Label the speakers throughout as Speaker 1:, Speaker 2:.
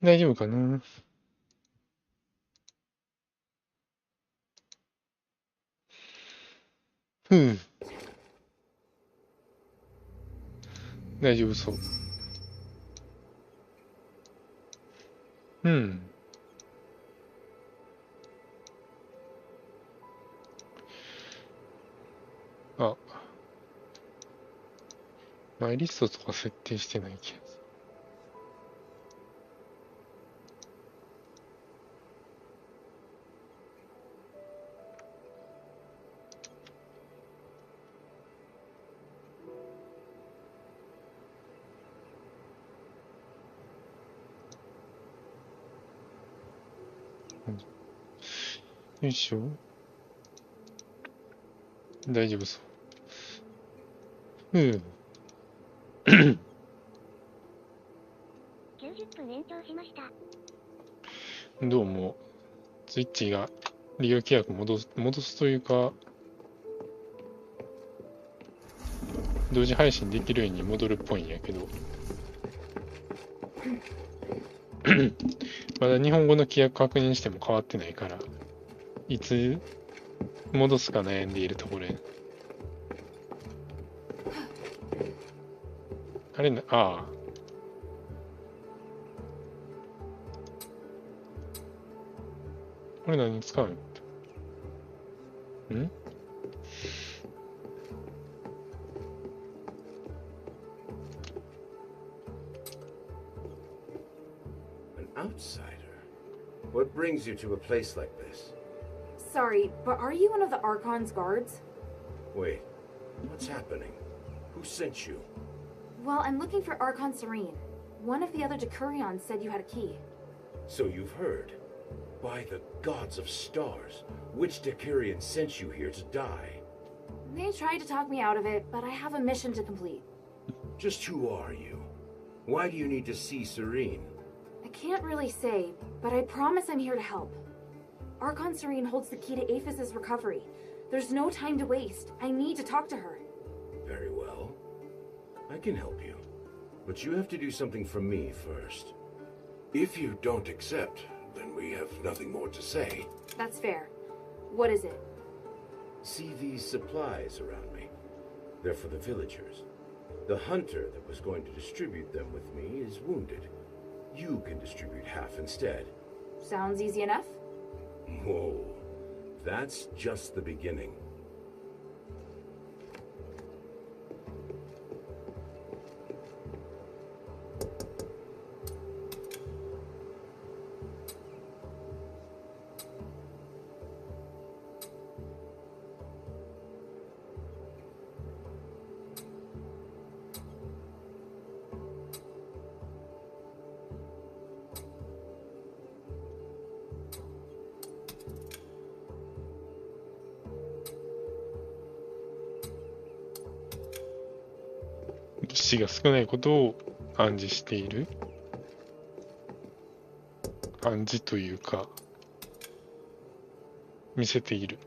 Speaker 1: 大丈夫かな。うん。大丈夫そう。うん。あ、マイリストとか設定してない気がする。よいしょ。大丈夫そう。うん。
Speaker 2: 90分延長しました。
Speaker 1: どうも、スイッチが利用規約戻すというか、同時配信できるように戻るっぽいんやけど、まだ日本語の規約確認しても変わってないから、いつ戻すか悩んでいるところや。あれな、ああ。これ何に使うの？ん
Speaker 3: An outsider? What brings you to a place like this?
Speaker 4: Sorry, but are you one of the Archon's guards?
Speaker 3: Wait, what's happening? Who sent you?
Speaker 4: Well, I'm looking for Archon Serene. One of the other Decurions said you had a key.
Speaker 3: So you've heard. By the gods of stars, which Decurion sent you here to die?
Speaker 4: They tried to talk me out of it, but I have a mission to complete.
Speaker 3: Just who are you? Why do you need to see Serene?
Speaker 4: I can't really say, but I promise I'm here to help. Archon Serene holds the key to Aphis's recovery. There's no time to waste. I need to talk to her.
Speaker 3: Very well. I can help you. But you have to do something for me first. If you don't accept, then we have nothing more to say.
Speaker 4: That's fair. What is it?
Speaker 3: See these supplies around me? They're for the villagers. The hunter that was going to distribute them with me is wounded. You can distribute half instead.
Speaker 4: Sounds easy enough.
Speaker 3: Whoa. That's just the beginning.
Speaker 1: 物資が少ないことを暗示している。暗示というか、見せている。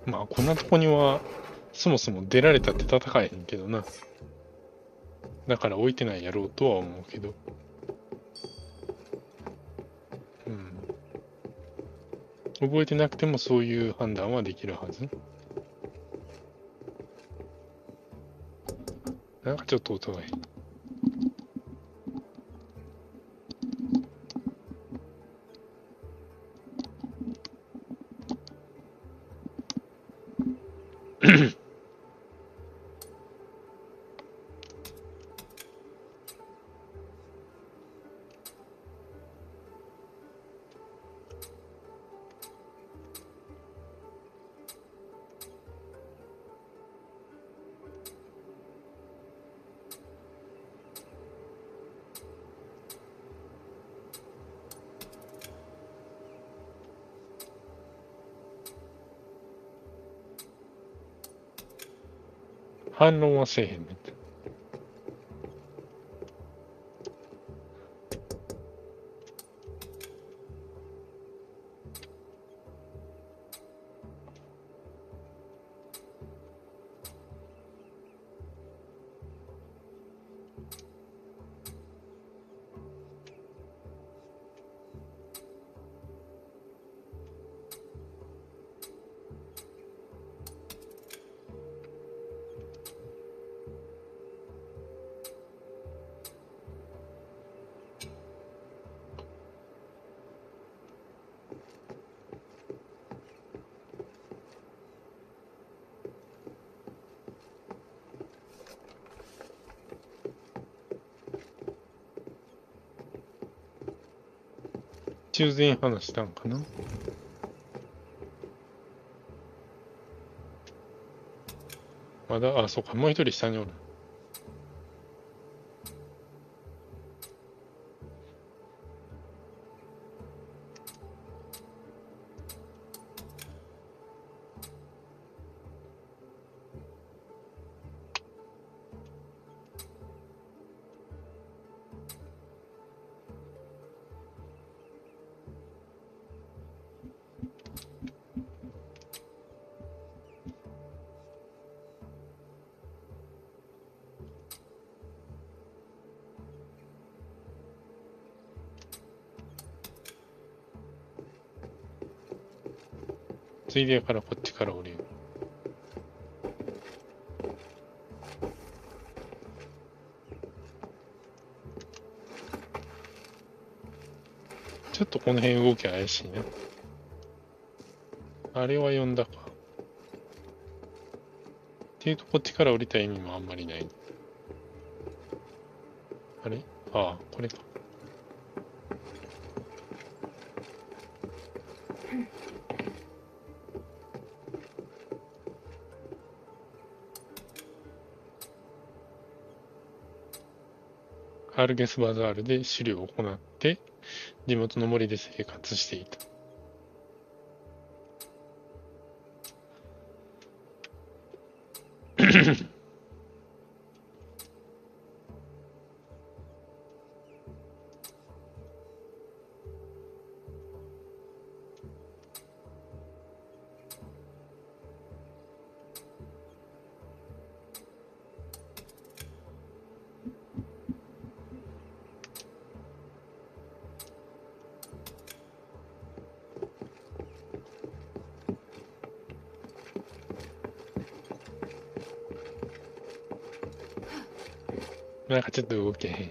Speaker 1: まあ、こんなとこには、そもそも出られたって戦えへんけどな。だから置いてないやろうとは思うけど。うん。覚えてなくてもそういう判断はできるはず。なんかちょっと音がいい。反論はせえへんねん。中前話したんかな。まだ、あ、そうか、もう一人下におる。ついでやからこっちから降りる。ちょっとこの辺動き怪しいな。あれは呼んだか。っていうとこっちから降りた意味もあんまりない。あれ、ああ、これか。アルゲスバザールで狩猟を行って、地元の森で生活していた。なんかちょっと動けへん。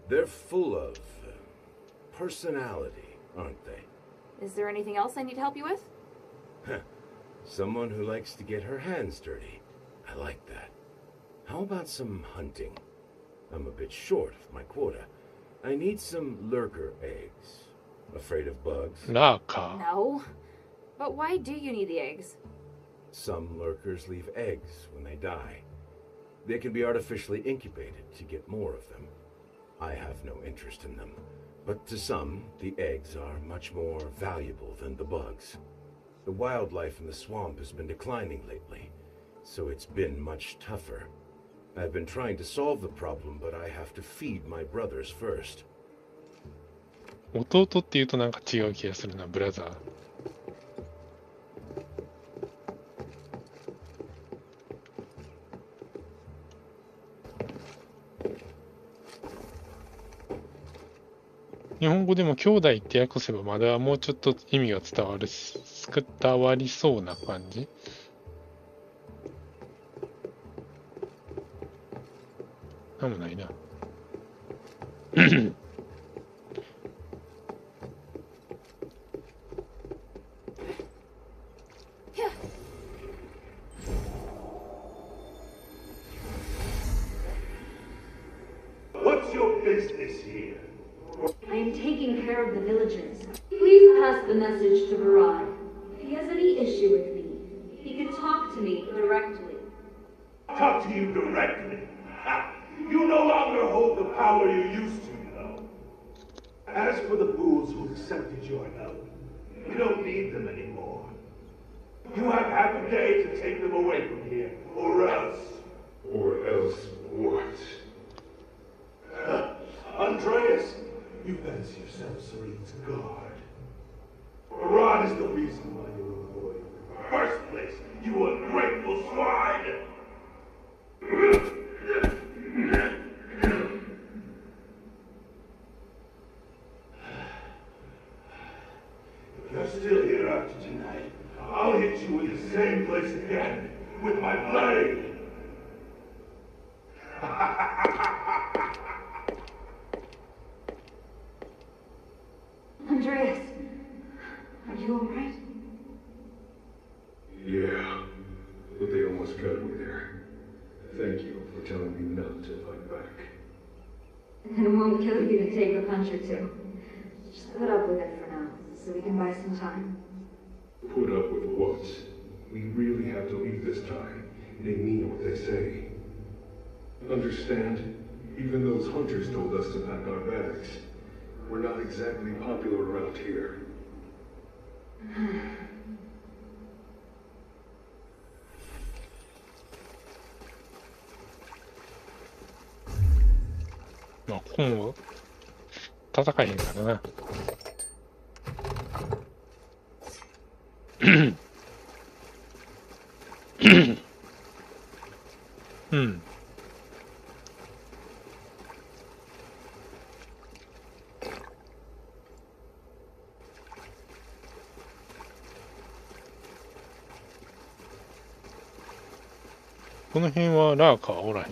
Speaker 3: They're full of personality, aren't they?
Speaker 4: Is there anything else I need to help you with?
Speaker 3: Someone who likes to get her hands dirty. I like that. How about some hunting? I'm a bit short of my quota. I need some lurker eggs. Afraid of bugs?
Speaker 1: ラーカー。
Speaker 4: No. But why do you need the eggs?
Speaker 3: Some lurkers leave eggs when they die. They can be artificially incubated to get more of them. I have no interest in them, but to some, the eggs are much more valuable than the bugs. The wildlife in the swamp has been declining lately, so it's been much tougher. I've been trying to solve the problem, but I have to feed my brothers first.
Speaker 1: 弟って言うとなんか違う気がするな、ブラザー。日本語でも兄弟って訳せばまだもうちょっと意味が伝わりそうな感じ。なんもないな。
Speaker 2: What's your business here?
Speaker 5: I am taking care of the villagers. Please pass the message to Barad. If he has any issue with me, he can talk to me directly.
Speaker 2: Talk to you directly. Ha! You no longer hold the power you used to, you know. As for the fools who accepted your help, you don't need them anymore. You have half a day to take them away from here, or else.
Speaker 6: Or else what?
Speaker 2: Andreas, you fancy yourself Serene's guard. Rod is the reason why you were employed in the first place, you ungrateful swine! If you're still here after tonight, I'll hit you in the same place again, with my blade!
Speaker 5: Andreas, are you alright?
Speaker 6: Yeah, but they almost got me there. Thank you for telling me not to fight back.
Speaker 5: And it won't kill you to take a punch or two. Just put up with it for now, so we can buy some time.
Speaker 6: Put up with what? We really have to leave this time. They mean what they say. Understand? Even those hunters told us to pack our bags. We're not exactly popular around here.
Speaker 1: まあ、今後、戦えへんからな。うん。この辺はラーカーおらへん。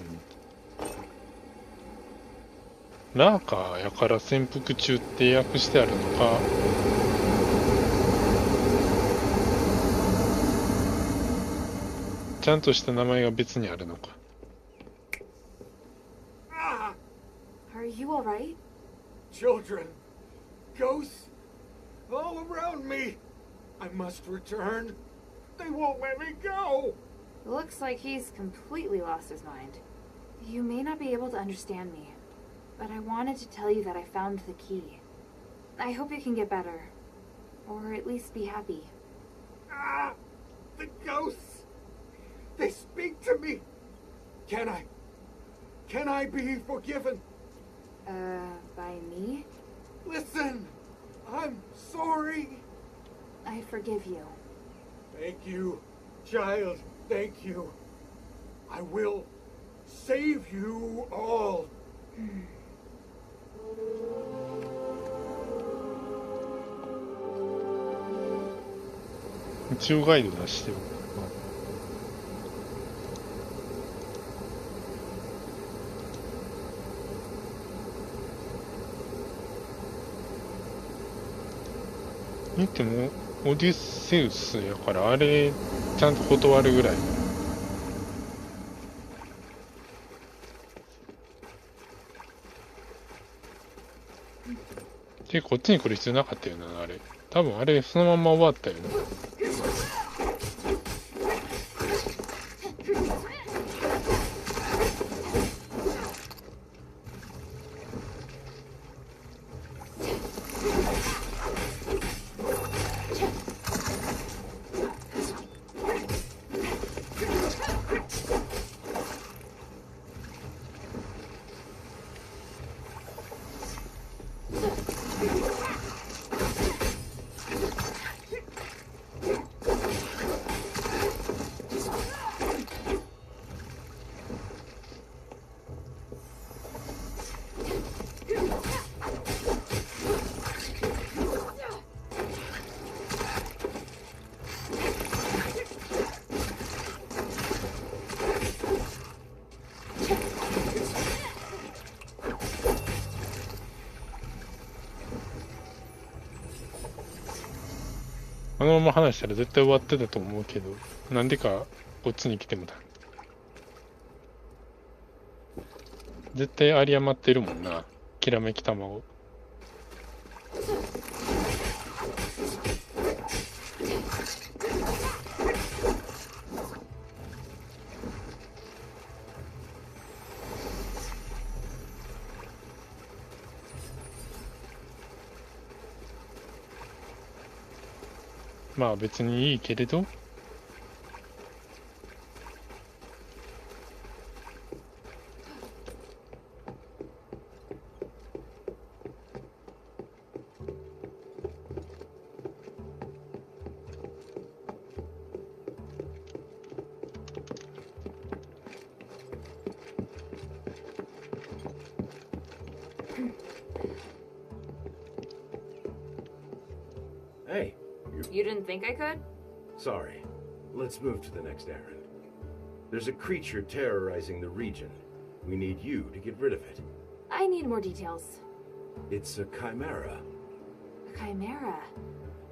Speaker 1: ラーカーやから潜伏中って訳してあるのか。ちゃんとした名前が別にあるのか。
Speaker 4: Are you alright?
Speaker 7: Children, ghosts, all around me. I must return. They won't let me go.
Speaker 4: Looks like he's completely lost his mind. You may not be able to understand me, but I wanted to tell you that I found the key. I hope you can get better, or at least be happy.
Speaker 7: Ah, the ghosts. They speak to me. Can I be forgiven?
Speaker 4: By me?
Speaker 7: Listen, I'm sorry.
Speaker 4: I forgive you.
Speaker 7: Thank you, child. Thank you. I will save you all.
Speaker 1: 一応ガイド出してよ。言ってもオデュッセウスやからあれちゃんと断るぐらい。でこっちに来る必要なかったよなあれ。多分あれそのまんま終わったよな。あのまま話したら絶対終わってたと思うけど、なんでかこっちに来てもだ。絶対有り余ってるもんな、きらめき卵。まあ別にいいけれど、
Speaker 4: You didn't think I could?
Speaker 3: Sorry. Let's move to the next errand. There's a creature terrorizing the region. We need you to get rid of it.
Speaker 4: I need more details.
Speaker 3: It's a chimera.
Speaker 4: A chimera?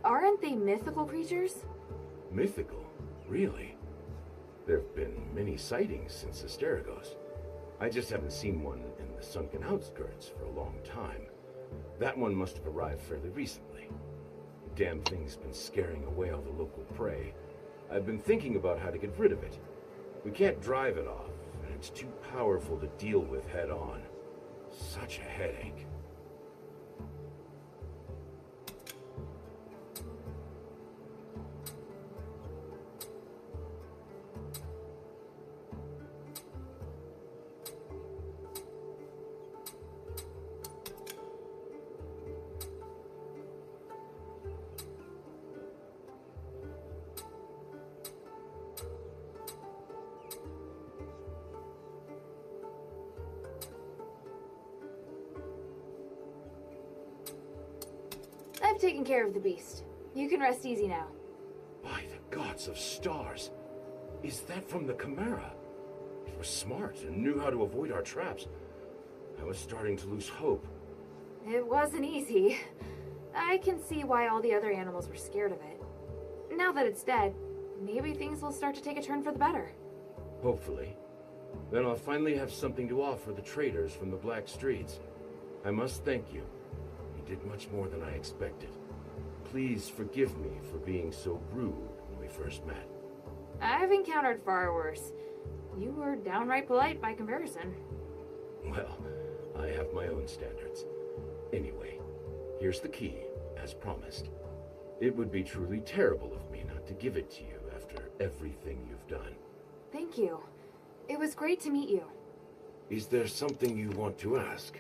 Speaker 4: Aren't they mythical creatures?
Speaker 3: Mythical? Really? There have been many sightings since Asterigos. I just haven't seen one in the sunken outskirts for a long time. That one must have arrived fairly recently. The damn thing's been scaring away all the local prey. I've been thinking about how to get rid of it. We can't drive it off, and it's too powerful to deal with head on. Such a headache.
Speaker 4: I've taken care of the beast. You can rest easy now.
Speaker 3: By the gods of stars! Is that from the Chimera? It was smart and knew how to avoid our traps. I was starting to lose hope.
Speaker 4: It wasn't easy. I can see why all the other animals were scared of it. Now that it's dead, maybe things will start to take a turn for the better.
Speaker 3: Hopefully. Then I'll finally have something to offer the traders from the Black Streets. I must thank you. You did much more than I expected. Please forgive me for being so rude when we first met.
Speaker 4: I've encountered far worse. You were downright polite by comparison.
Speaker 3: Well, I have my own standards. Anyway, here's the key, as promised. It would be truly terrible of me not to give it to you after everything you've done.
Speaker 4: Thank you. It was great to meet you.
Speaker 3: Is there something you want to ask?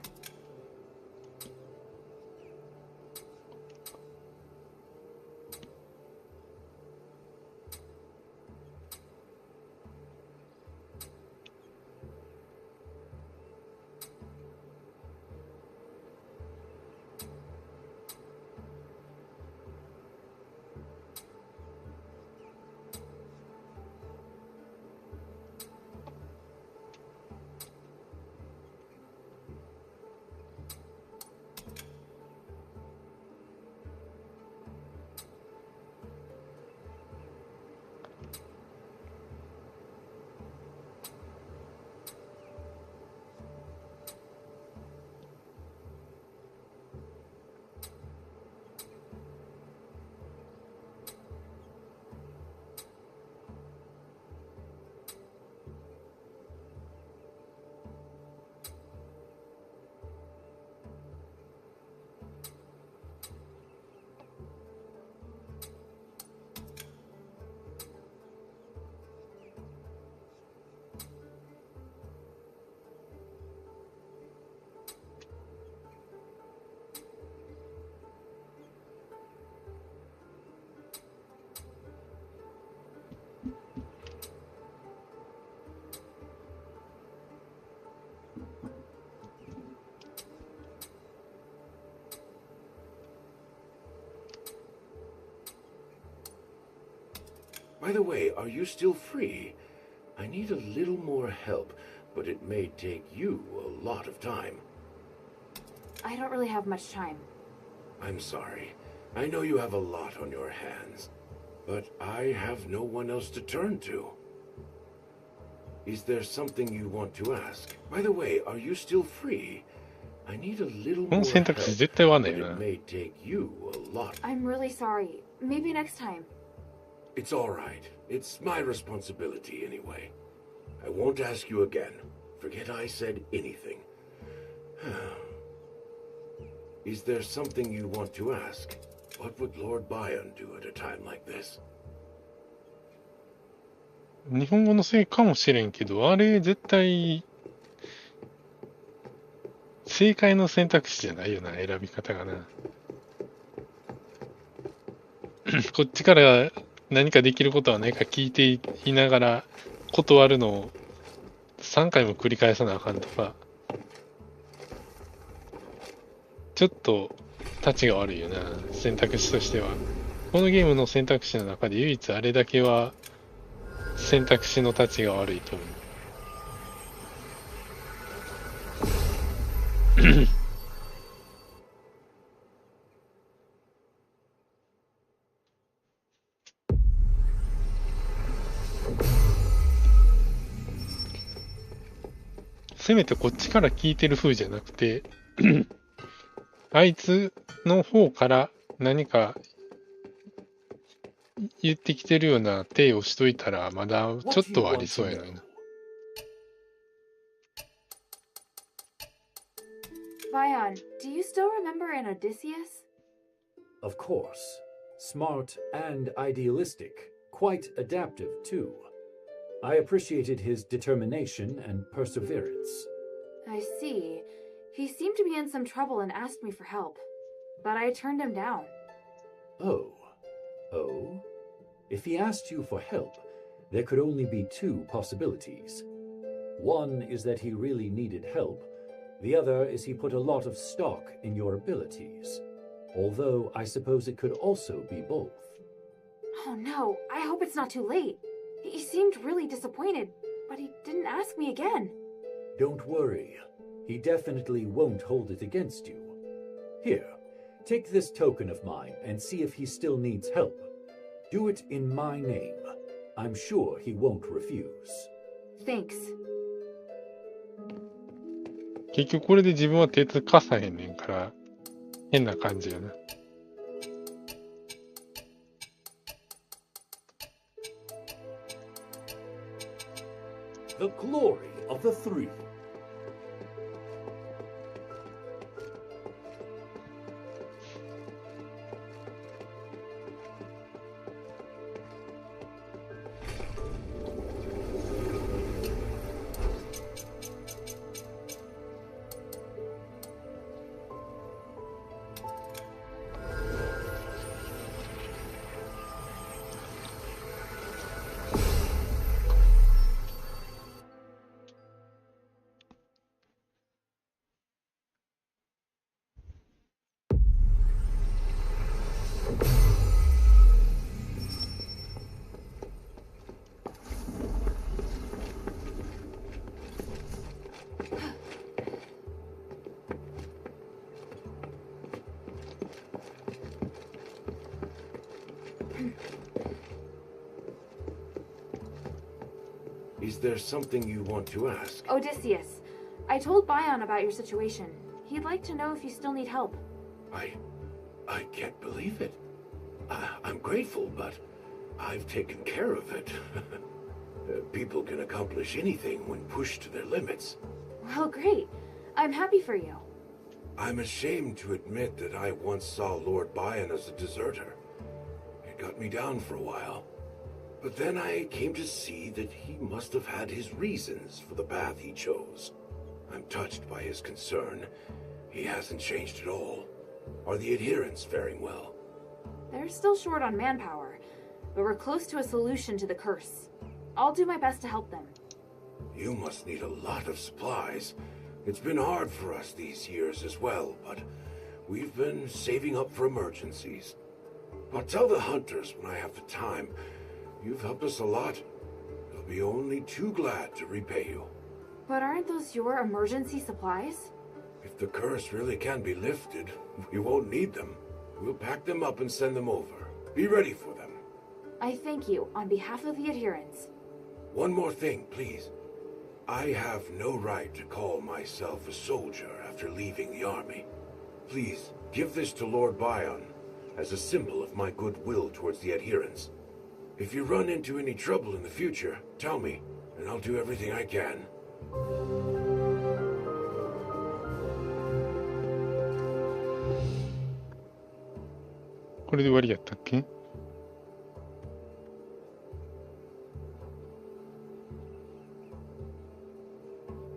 Speaker 3: By the way, are you still free? I need a little more help, but it may take you a lot of time.
Speaker 4: I don't really have much time.
Speaker 3: I'm sorry. I know you have a lot on your hands, but I have no one else to turn to. Is there something you want to ask? By the way, are you still free? I need a little
Speaker 1: こ
Speaker 3: more
Speaker 1: の選
Speaker 3: help,
Speaker 1: 択肢絶対ワンだ
Speaker 3: but
Speaker 1: よ
Speaker 3: it
Speaker 1: な。
Speaker 3: may take you a lot.
Speaker 4: I'm really sorry. Maybe next time.
Speaker 3: It's all right. It's my responsibility anyway. I won't ask you again. Forget I said anything. Is there something you want to ask? What would Lord Bion do at a time like this?
Speaker 1: 日本語のせいかもしれんけど、あれ絶対正解の選択肢じゃないよな、選び方がな。こっちから何かできることはないか聞いていながら断るのを3回も繰り返さなあかんとか、ちょっとタチが悪いよな、選択肢としては。このゲームの選択肢の中で唯一あれだけは選択肢の立ちが悪いと思う。せめてこっちから聞いてる風じゃなくてあいつの方から何か言ってきてるような体をしといたらまだちょっとはありそうやのにな。
Speaker 4: Vion, do you still remember an Odysseus?
Speaker 8: Of course. Smart and idealistic. Quite adaptive, too. I appreciated his determination and perseverance.
Speaker 4: I see. He seemed to be in some trouble and asked me for help. But I turned him down.
Speaker 8: Oh. Oh? If he asked you for help, there could only be two possibilities. One is that he really needed help. The other is he put a lot of stock in your abilities. Although I suppose it could also be both.
Speaker 4: Oh no, I hope it's not too late. He seemed really disappointed, but he didn't ask me again.
Speaker 8: Don't worry. He definitely won't hold it against you. Here, take this token of mine and see if he still needs help. Do it in my name. I'm sure he won't refuse.
Speaker 4: Thanks.
Speaker 1: 結局これで自分は鉄貸さへんねんから変な感じやな。
Speaker 8: The glory of the three.
Speaker 3: Is there something you want to ask?
Speaker 4: Odysseus, I told Bion about your situation. He'd like to know if you still need help.
Speaker 3: I can't believe it. I'm grateful, but I've taken care of it. People can accomplish anything when pushed to their limits.
Speaker 4: Well, great. I'm happy for you.
Speaker 3: I'm ashamed to admit that I once saw Lord Bion as a deserter. It got me down for a while. But then I came to see that he must have had his reasons for the path he chose. I'm touched by his concern. He hasn't changed at all. Are the adherents faring well?
Speaker 4: They're still short on manpower, but we're close to a solution to the curse. I'll do my best to help them.
Speaker 3: You must need a lot of supplies. It's been hard for us these years as well, but we've been saving up for emergencies. I'll tell the hunters when I have the time. You've helped us a lot. They'll be only too glad to repay you.
Speaker 4: But aren't those your emergency supplies?
Speaker 3: If the curse really can be lifted, we won't need them. We'll pack them up and send them over. Be ready for them.
Speaker 4: I thank you on behalf of the adherents.
Speaker 3: One more thing, please. I have no right to call myself a soldier after leaving the army. Please, give this to Lord Bion as a symbol of my goodwill towards the adherents. If you run into any trouble in the future, tell me, and I'll do everything I can.
Speaker 1: これで終わりやったっけ？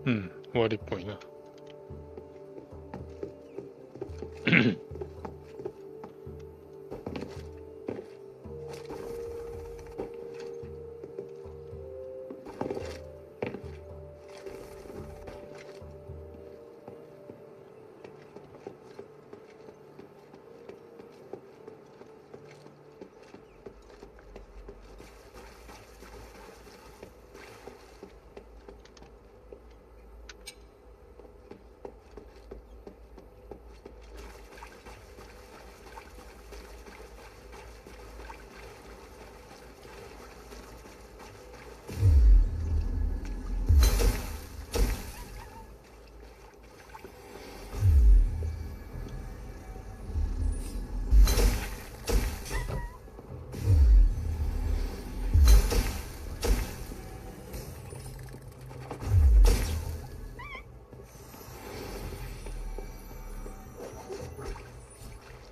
Speaker 1: うん、終わりっぽいな。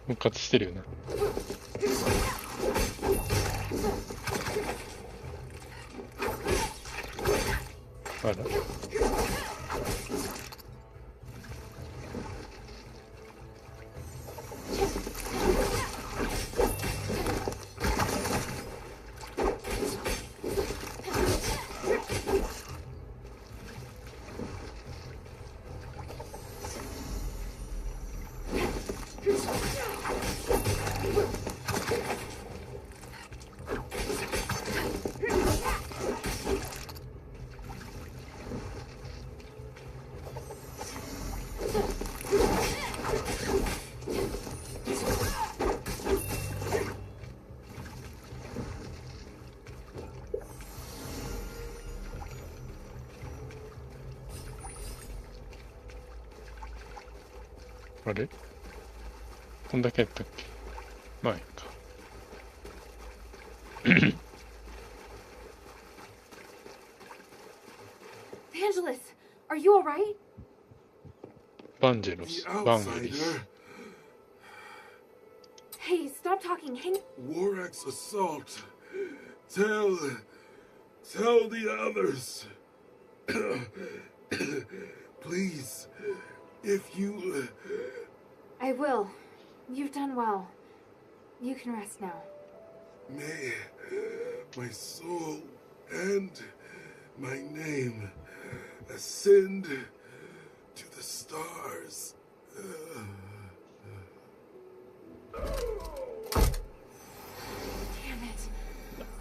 Speaker 1: 復活してるよな。あら。あれこんだけやったっけ。まあいいか。
Speaker 4: Angelus, are you alright?
Speaker 1: バンジェロ
Speaker 2: The
Speaker 1: ス、バンゲリ
Speaker 2: outsider.
Speaker 1: ス。
Speaker 4: Hey, stop talking. Hang.
Speaker 2: Warek's assault. Tell the others. Please, if you...
Speaker 4: I will. You've done well. You can rest now.
Speaker 2: May my soul and my name ascend to the stars.
Speaker 4: Damn it.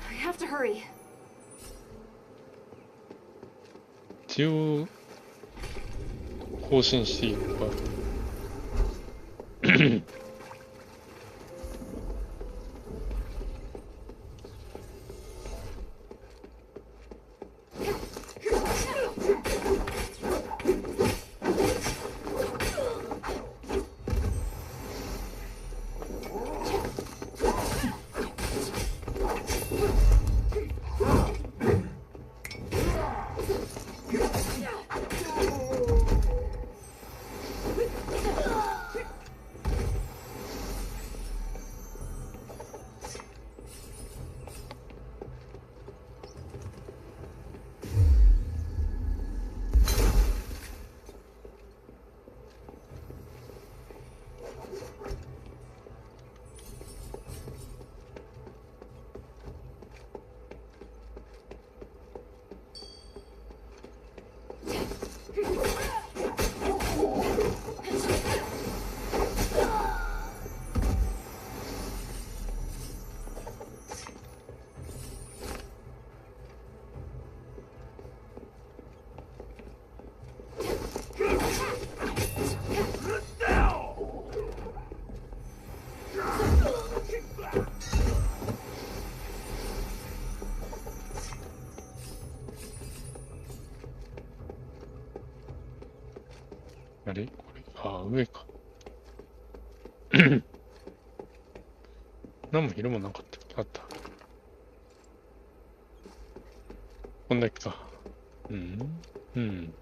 Speaker 4: I have to hurry.
Speaker 1: 一応、更新していいのか。あれこれ、ああ、上か。何も昼もなかったっけ。あった。こんだけか。うん。うん。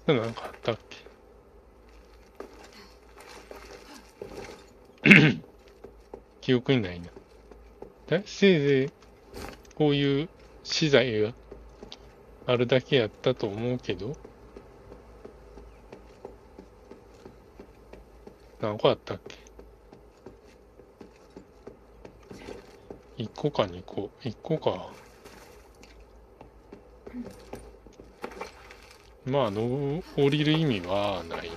Speaker 1: なんかあったっけ。記憶にないな。せいぜい、こういう資材があるだけやったと思うけど、何個あったっけ？ 1 個か2個。1個か。まあ、降りる意味はないな。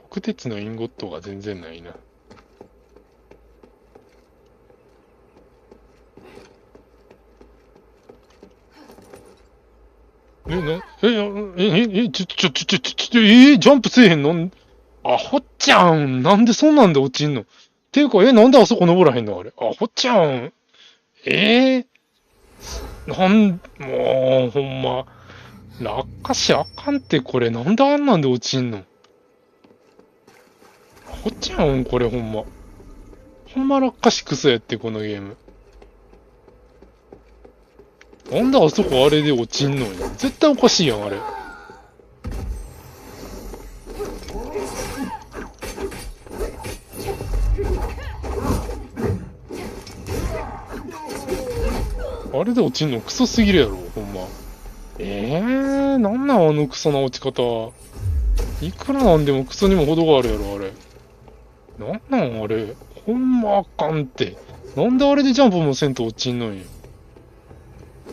Speaker 1: 国鉄のインゴットが全然ないな。ジャンプせえへんの？アホちゃん。なんでそんなんで落ちんの？ていうか、なんであそこ登らへんのあれ。アホちゃん。もう、ほんま。落下しあかんって、これ。なんであんなんで落ちんの？アホちゃん、これほんま。ほんま落下しクソやって、このゲーム。なんであそこあれで落ちんのよ。絶対おかしいやん、あれ。あれで落ちんのクソすぎるやろ、ほんま。なんなんあのクソな落ち方。いくらなんでもクソにも程があるやろ、あれ。なんなんあれ。ほんまあかんって。なんであれでジャンプもせんと落ちんのよ。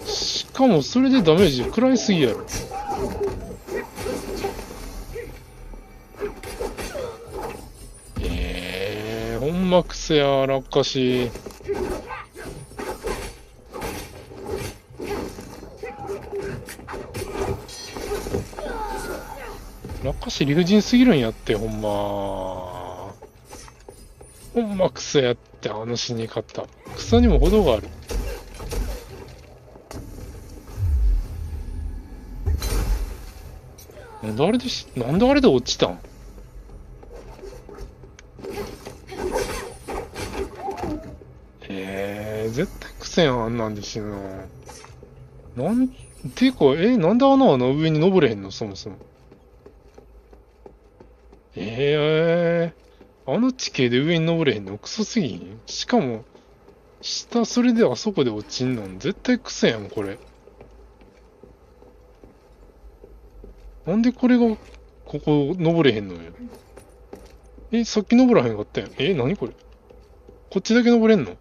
Speaker 1: しかもそれでダメージ食らいすぎやろ。ほんまクソや、落下し。落下し理不尽すぎるんやって、ほんま。ほんまクソやって、あの死に方。クソにも程がある。なんであれで落ちたん？絶対クソやん、あんなんで死ぬの。ていうか、なんであの穴上に登れへんの、そもそも。あの地形で上に登れへんのクソすぎん？しかも、下それであそこで落ちんの絶対クソやん、これ。なんでこれが、ここ登れへんのよ。さっき登らへんかったやん。何これ？こっちだけ登れんの？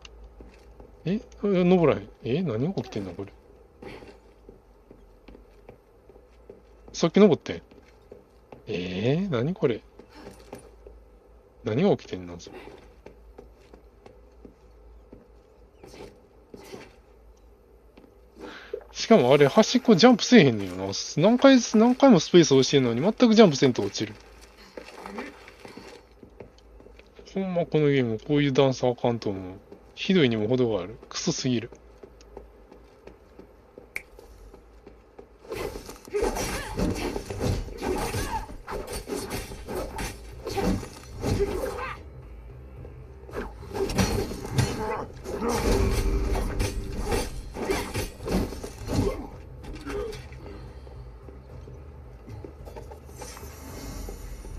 Speaker 1: 登らへん。何が起きてんのこれ。さっき登ってん。何これ。何が起きてんのそれ。しかもあれ端っこジャンプせえへんねんよな。何回もスペース押してんのに全くジャンプせんと落ちる。ほんまこのゲームこういう段差あかんと思う。ひどいにも程がある。クソすぎる。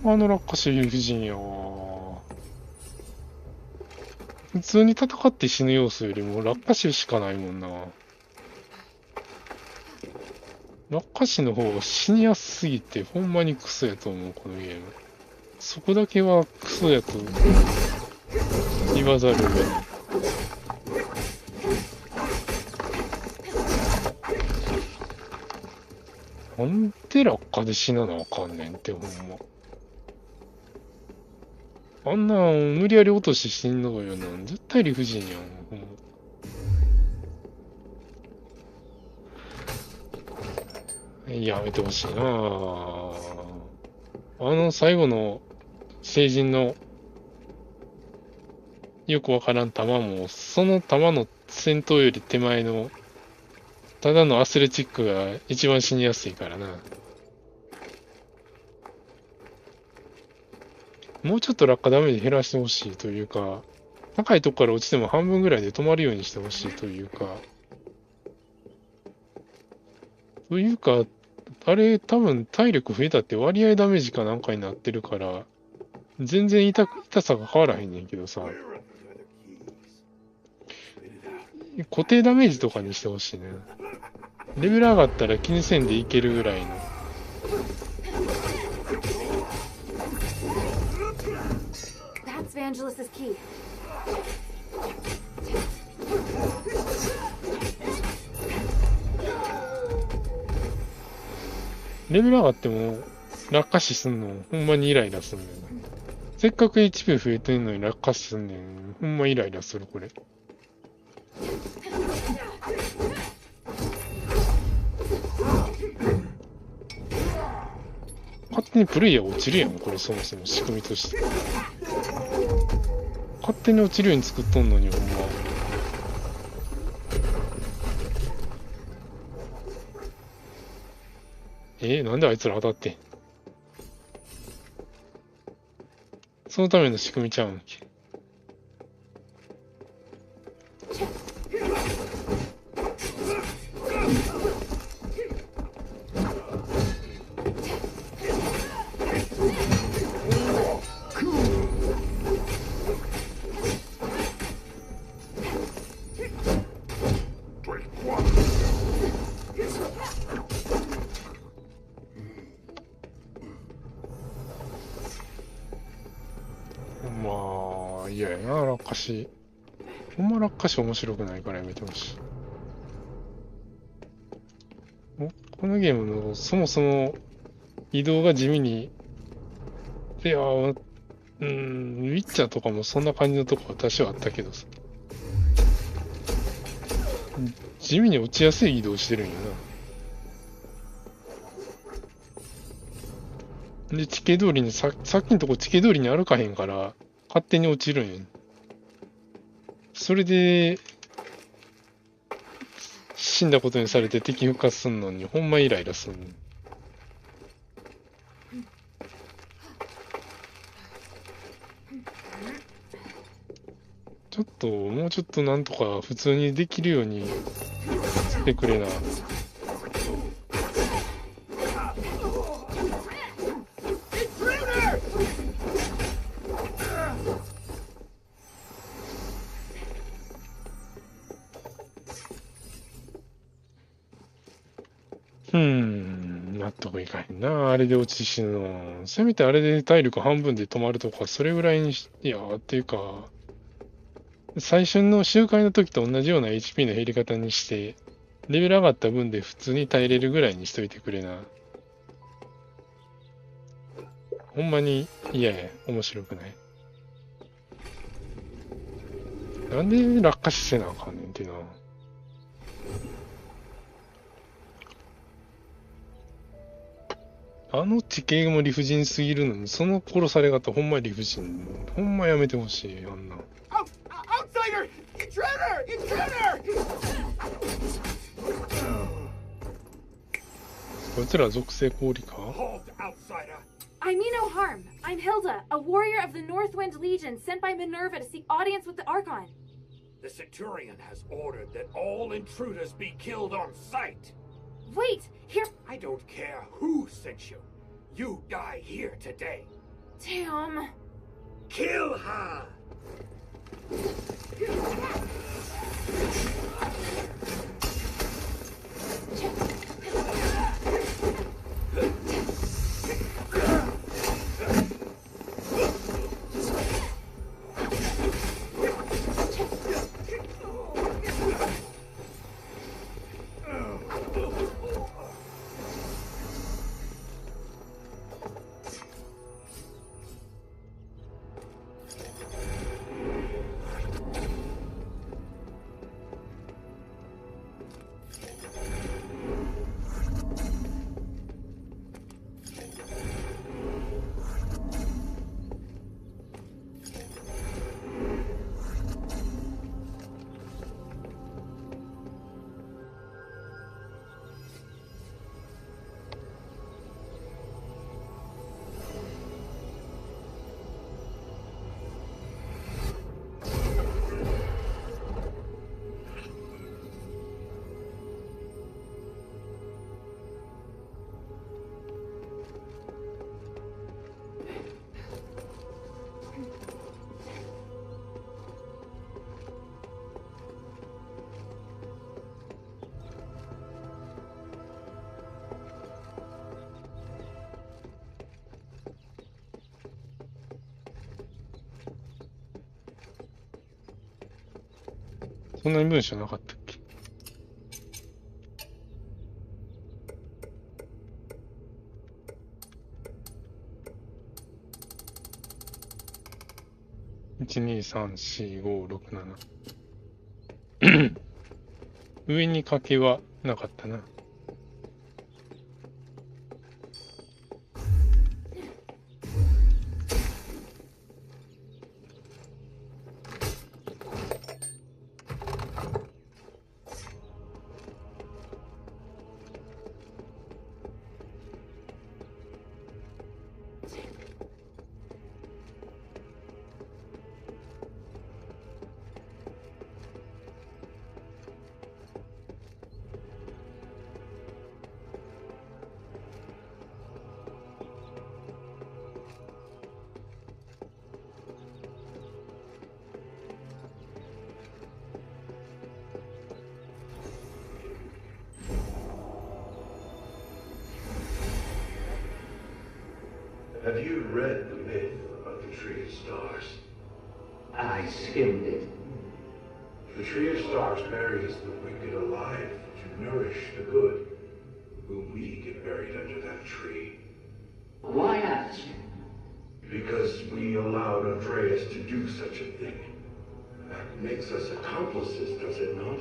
Speaker 1: あの落下手理不尽やわ。普通に戦って死ぬ要素よりも落下手しかないもんな。落下手の方が死にやすすぎてほんまにクソやと思う、このゲーム。そこだけはクソやと言わざるを得ない。なんで落下で死ななあかんねんってほんま。あんなん無理やり落として死んのよな。絶対理不尽やん。ほんまやめてほしいなぁ。あの最後の成人のよくわからん弾も、その弾の戦闘より手前のただのアスレチックが一番死にやすいからな。もうちょっと落下ダメージ減らしてほしいというか、高いとこから落ちても半分ぐらいで止まるようにしてほしいというか、あれ多分体力増えたって割合ダメージかなんかになってるから、全然痛さが変わらへんねんけどさ、固定ダメージとかにしてほしいね。レベル上がったら気にせんでいけるぐらいの。
Speaker 4: That's Vangelis's key.
Speaker 1: レベル上がっても落下死すんのほんまにイライラすんねん。せっかく HP 増えてんのに落下死すんねん。ほんまイライラするこれ。勝手にプレイヤー落ちるやん、これそもそも仕組みとして。勝手に落ちるように作っとんのに、ほんま。なんであいつら当たってん？そのための仕組みちゃうんけ。まあ、嫌やな、落下し。ほんま落下し面白くないからやめてほしい。このゲームのそもそも移動が地味に、ウィッチャーとかもそんな感じのとこ私はあったけどさ。地味に落ちやすい移動してるんやな。で、地形通りにさっきのとこ地形通りに歩かへんから、勝手に落ちるんや。それで、死んだことにされて敵復活すんのに、ほんまイライラすんねん。もうちょっとなんとか普通にできるようにしてくれな。納得いかへんな。あれで落ち死ぬの。せめてあれで体力半分で止まるとか、それぐらいにっていうか、最初の周回の時と同じような HP の減り方にして、レベル上がった分で普通に耐えれるぐらいにしといてくれな。ほんまに嫌や、面白くない。なんで落下死せなあかんねんってな。あの地形も理不尽すぎるのに、その殺され方ほんま理不尽。ほんまやめてほしい、あんな。
Speaker 7: Outsider! Intruder! Intruder!
Speaker 1: こいつら属性氷か？
Speaker 7: Halt, outsider!
Speaker 4: I mean no harm. I'm Hilda, a warrior of the Northwind Legion sent by Minerva to seek audience with the Archon.
Speaker 7: The Centurion has ordered that all intruders be killed on sight.
Speaker 4: Wait, here.
Speaker 7: I don't care who sent you. You die here today.
Speaker 4: Damn.
Speaker 7: Kill her!
Speaker 1: そんなに文章なかったっけ？1234567上に掛けはなかったな。
Speaker 2: Have you read the myth about the Tree of Stars?
Speaker 9: I skimmed it.
Speaker 2: The Tree of Stars buries the wicked alive to nourish the good. Will we get buried under that tree?
Speaker 9: Why ask?
Speaker 2: Because we allowed Andreas to do such a thing. That makes us accomplices, does it not?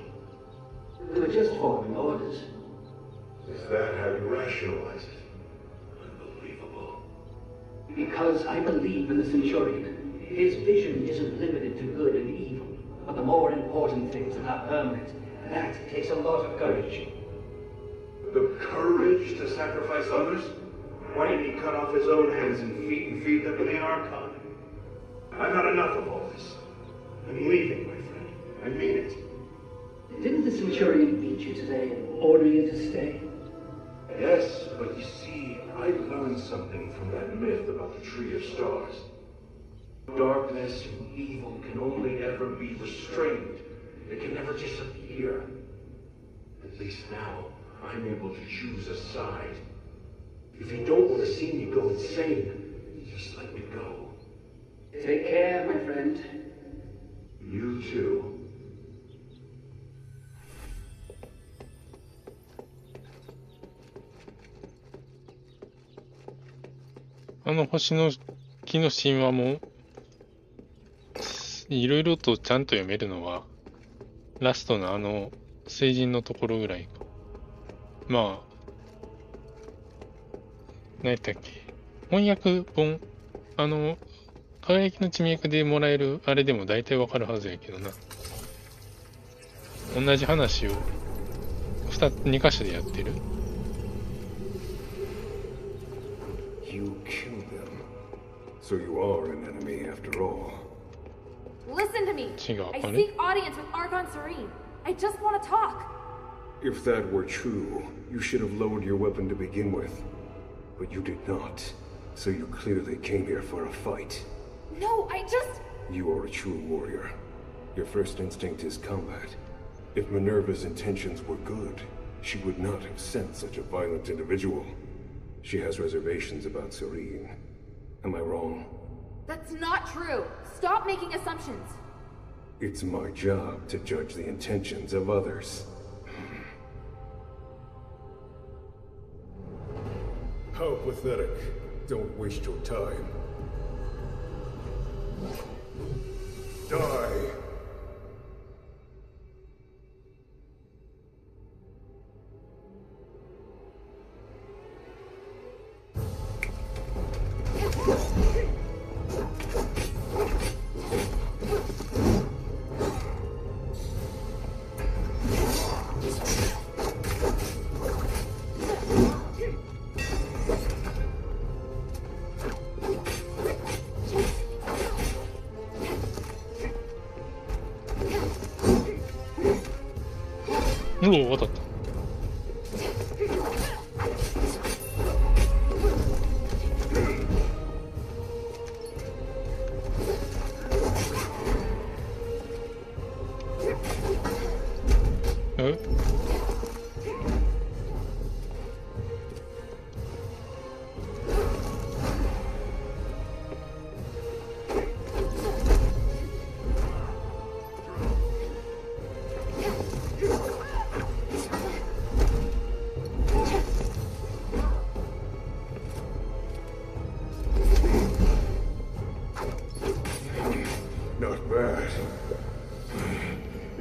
Speaker 9: We were just following orders.
Speaker 2: Is that how you rationalize it? Unbelievable.
Speaker 9: Because I believe in the Centurion. His vision isn't limited to good and evil, but the more important things are not permanent. That takes a lot of courage.
Speaker 2: The courage to sacrifice others? Why didn't he cut off his own hands and feed them to the Archon? I've had enough of all this. I'm leaving, my friend. I mean it.
Speaker 9: Didn't the Centurion beat you today and order you to stay?
Speaker 2: Yes, but you see, I learned something from that myth about the Tree of Stars. Darkness and evil can only ever be restrained. It can never disappear. At least now, I'm able to choose a side. If you don't want to see me go insane, just let me go.
Speaker 9: Take care, my friend.
Speaker 2: You too.
Speaker 1: あの星の木の神話もいろいろとちゃんと読めるのはラストのあの聖人のところぐらいか。まあ何やったっけ、翻訳本、輝きの地脈でもらえるあれでも大体わかるはずやけどな。同じ話を2箇所でやってる。
Speaker 6: You killed them. So you are an enemy after all.
Speaker 4: Listen to me.
Speaker 1: 違う、
Speaker 4: I
Speaker 1: あれ
Speaker 4: seek audience with Argon Serene. I just want to talk.
Speaker 6: If that were true, you should have lowered your weapon to begin with. But you did not. So you clearly came here for a fight.
Speaker 4: No, I just...
Speaker 6: You are a true warrior. Your first instinct is combat. If Minerva's intentions were good, she would not have sent such a violent individual. She has reservations about Serene. Am I wrong?
Speaker 4: That's not true. Stop making assumptions.
Speaker 6: It's my job to judge the intentions of others. How pathetic. Don't waste your time. Die!
Speaker 1: おお、当たった。え？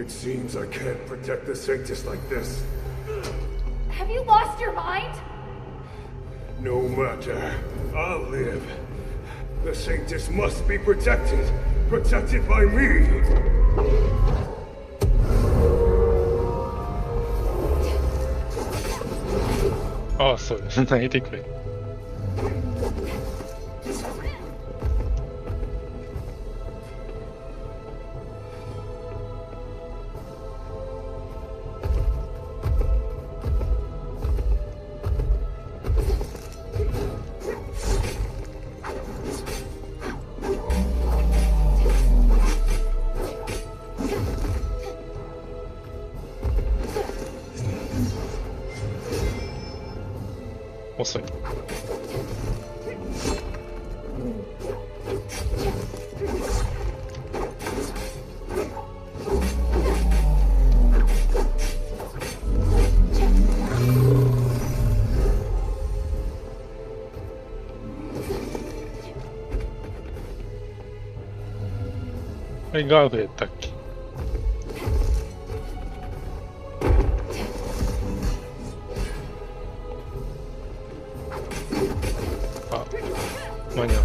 Speaker 6: It seems I can't protect the Sanctus like this.
Speaker 4: Have you lost your mind?
Speaker 6: No matter. I'll live. The Sanctus must be protected. Protected by me.
Speaker 1: ああ、そうです。投げてくれ。遅い。あれガードやったっけ？あ、間に合う。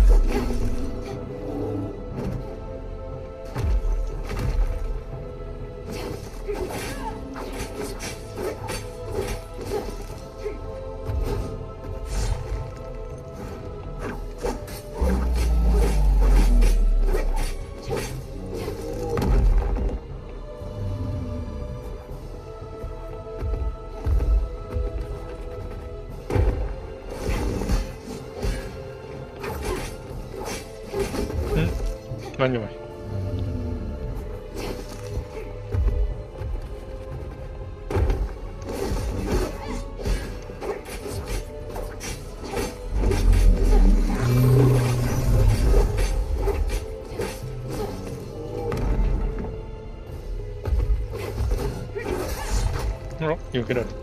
Speaker 1: 間に合わない。ほら、避けられる。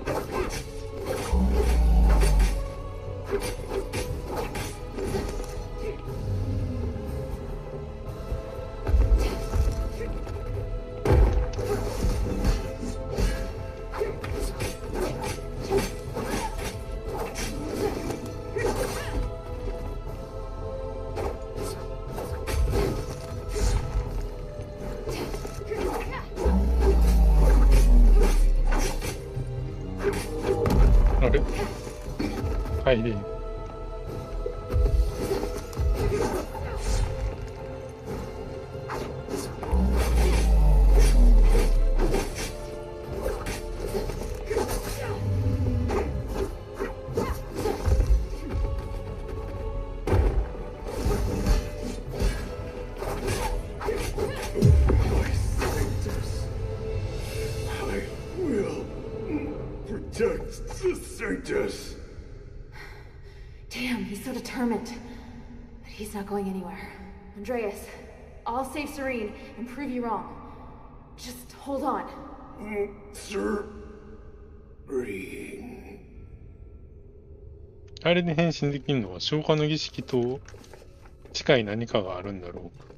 Speaker 1: あれ入れん。
Speaker 6: Protect the Sanctus.
Speaker 4: Damn, he's so determined. But he's not going anywhere. Andreas, I'll save Serene and prove you wrong. Just hold on.
Speaker 6: Serene.
Speaker 1: あれで変身できるのは消化の儀式と近い何かがあるんだろうか。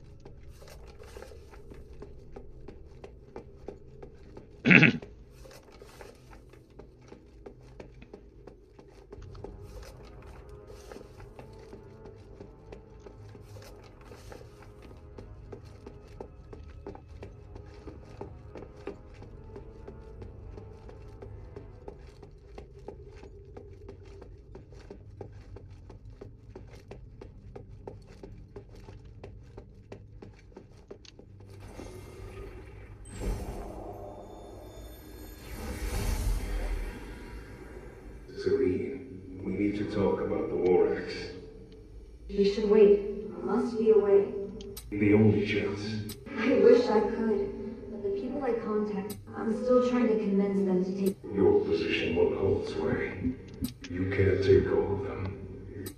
Speaker 6: Serene, we need to talk about the Lorax.
Speaker 5: We should wait. Must be a way.
Speaker 6: The only chance.
Speaker 5: I wish I could. But the people I contact, I'm still trying to convince them to take...
Speaker 6: Your position won't hold sway. You can't take all of them.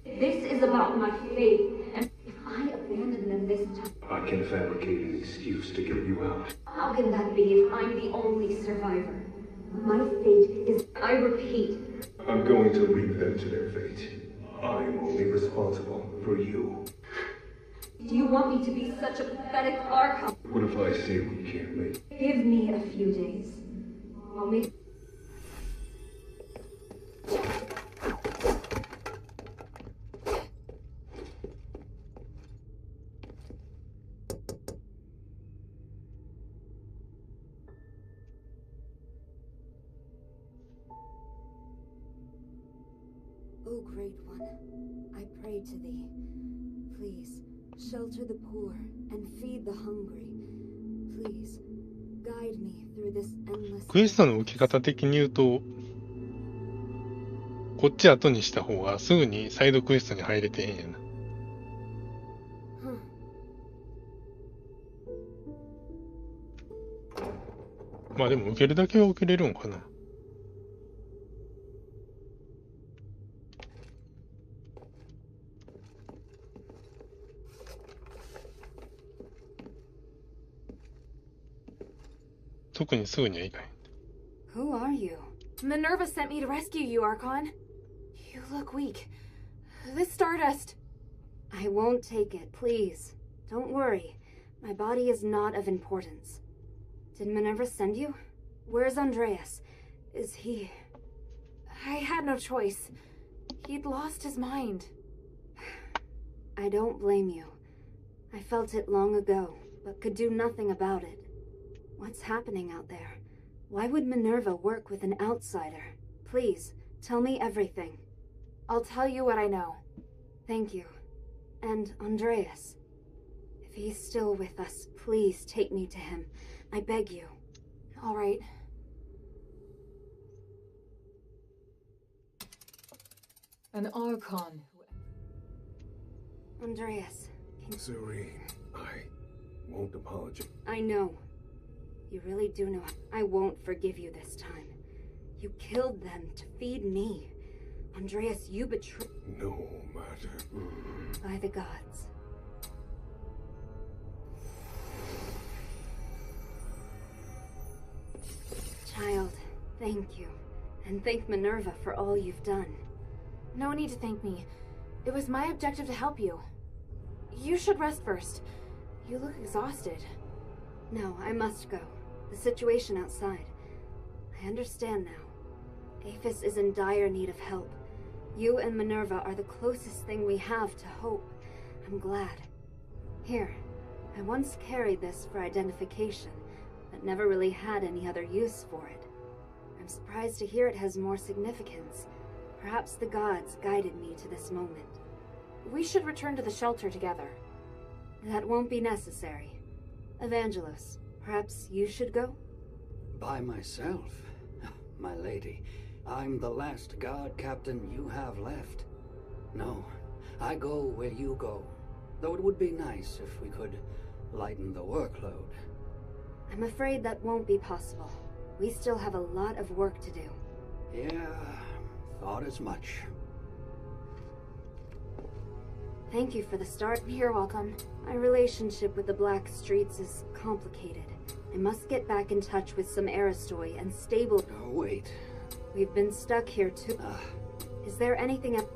Speaker 5: This is about my faith, and if I abandon them this time...
Speaker 6: I can fabricate an excuse to get you out.
Speaker 5: How can that be if I'm the only survivor? My fate is... I repeat...
Speaker 6: I'm going to leave them to their fate. I am only responsible for you.
Speaker 5: Do you want me to be such a pathetic Archon?
Speaker 6: What if I say we can't make?
Speaker 5: Give me a few days. I'll make...
Speaker 10: O Great One, I pray to thee. Please, shelter the poor and feed the hungry. Please, guide me through this endless...
Speaker 1: クエストの受け方的に言うと、こっち後にした方がすぐにサイドクエストに入れてええんやな。まあでも受けるだけは受けれるんかな。特にすぐにはいかへん。
Speaker 4: Who are you? Minerva sent me to rescue you, Archon. You look weak. This stardust...
Speaker 10: I won't take it, please. Don't worry. My body is not of importance. Did Minerva send you? Where's Andreas? Is he...
Speaker 4: I had no choice. He'd lost his mind.
Speaker 10: I don't blame you. I felt it long ago, but could do nothing about it. What's happening out there? Why would Minerva work with an outsider? Please, tell me everything.
Speaker 4: I'll tell you what I know.
Speaker 10: Thank you. And Andreas. If he's still with us, please take me to him. I beg you.
Speaker 4: All right.
Speaker 11: An Archon.
Speaker 10: Andreas,
Speaker 6: Serene, I won't apologize.
Speaker 10: I know. You really do know. I won't forgive you this time. You killed them to feed me. Andreas, you betrayed...
Speaker 6: No matter.
Speaker 10: By the gods. Child, thank you. And thank Minerva for all you've done.
Speaker 4: No need to thank me. It was my objective to help you. You should rest first. You look exhausted.
Speaker 10: No, I must go. The situation outside. I understand now. Aphis is in dire need of help. You and Minerva are the closest thing we have to hope. I'm glad. Here, I once carried this for identification, but never really had any other use for it. I'm surprised to hear it has more significance. Perhaps the gods guided me to this moment.
Speaker 4: We should return to the shelter together.
Speaker 10: That won't be necessary. Evangelos, perhaps you should go?
Speaker 9: By myself? My lady, I'm the last guard captain you have left. No, I go where you go. Though it would be nice if we could lighten the workload.
Speaker 10: I'm afraid that won't be possible. We still have a lot of work to do.
Speaker 9: Yeah, thought as much.
Speaker 10: Thank you for the start.
Speaker 4: You're welcome.
Speaker 10: My relationship with the Black Streets is complicated. I must get back in touch with some Aristoi and stable...
Speaker 9: Oh, wait.
Speaker 10: We've been stuck here too. Is there anything else?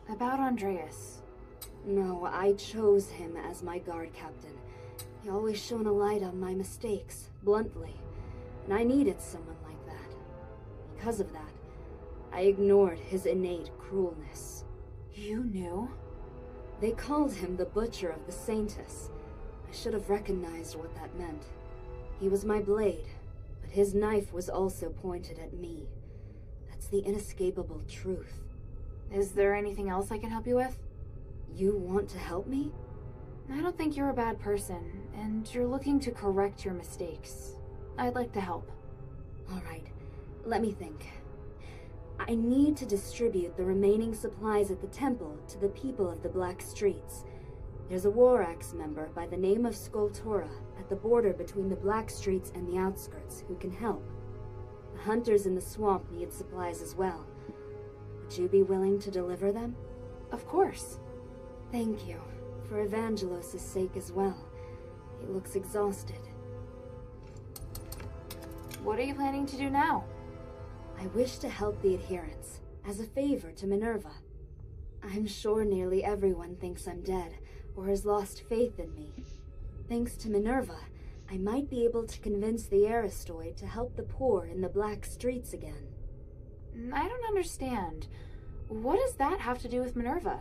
Speaker 4: About Andreas.
Speaker 10: No, I chose him as my guard captain. He always shone a light on my mistakes, bluntly, and I needed someone like that. Because of that, I ignored his innate cruelness.
Speaker 4: You knew?
Speaker 10: They called him the Butcher of the Saintess. I should have recognized what that meant. He was my blade, but his knife was also pointed at me. That's the inescapable truth.
Speaker 4: Is there anything else I can help you with?
Speaker 10: You want to help me?
Speaker 4: I don't think you're a bad person, and you're looking to correct your mistakes. I'd like to help.
Speaker 10: All right, let me think. I need to distribute the remaining supplies at the temple to the people of the Black Streets. There's a War Axe member by the name of Skultura at the border between the Black Streets and the outskirts who can help. The hunters in the swamp need supplies as well. Would you be willing to deliver them?
Speaker 4: Of course.
Speaker 10: Thank you. For Evangelos' sake as well. He looks exhausted.
Speaker 4: What are you planning to do now?
Speaker 10: I wish to help the adherents, as a favor to Minerva. I'm sure nearly everyone thinks I'm dead, or has lost faith in me. Thanks to Minerva, I might be able to convince the Aristoid to help the poor in the Black Streets again.
Speaker 4: I don't understand. What does that have to do with Minerva?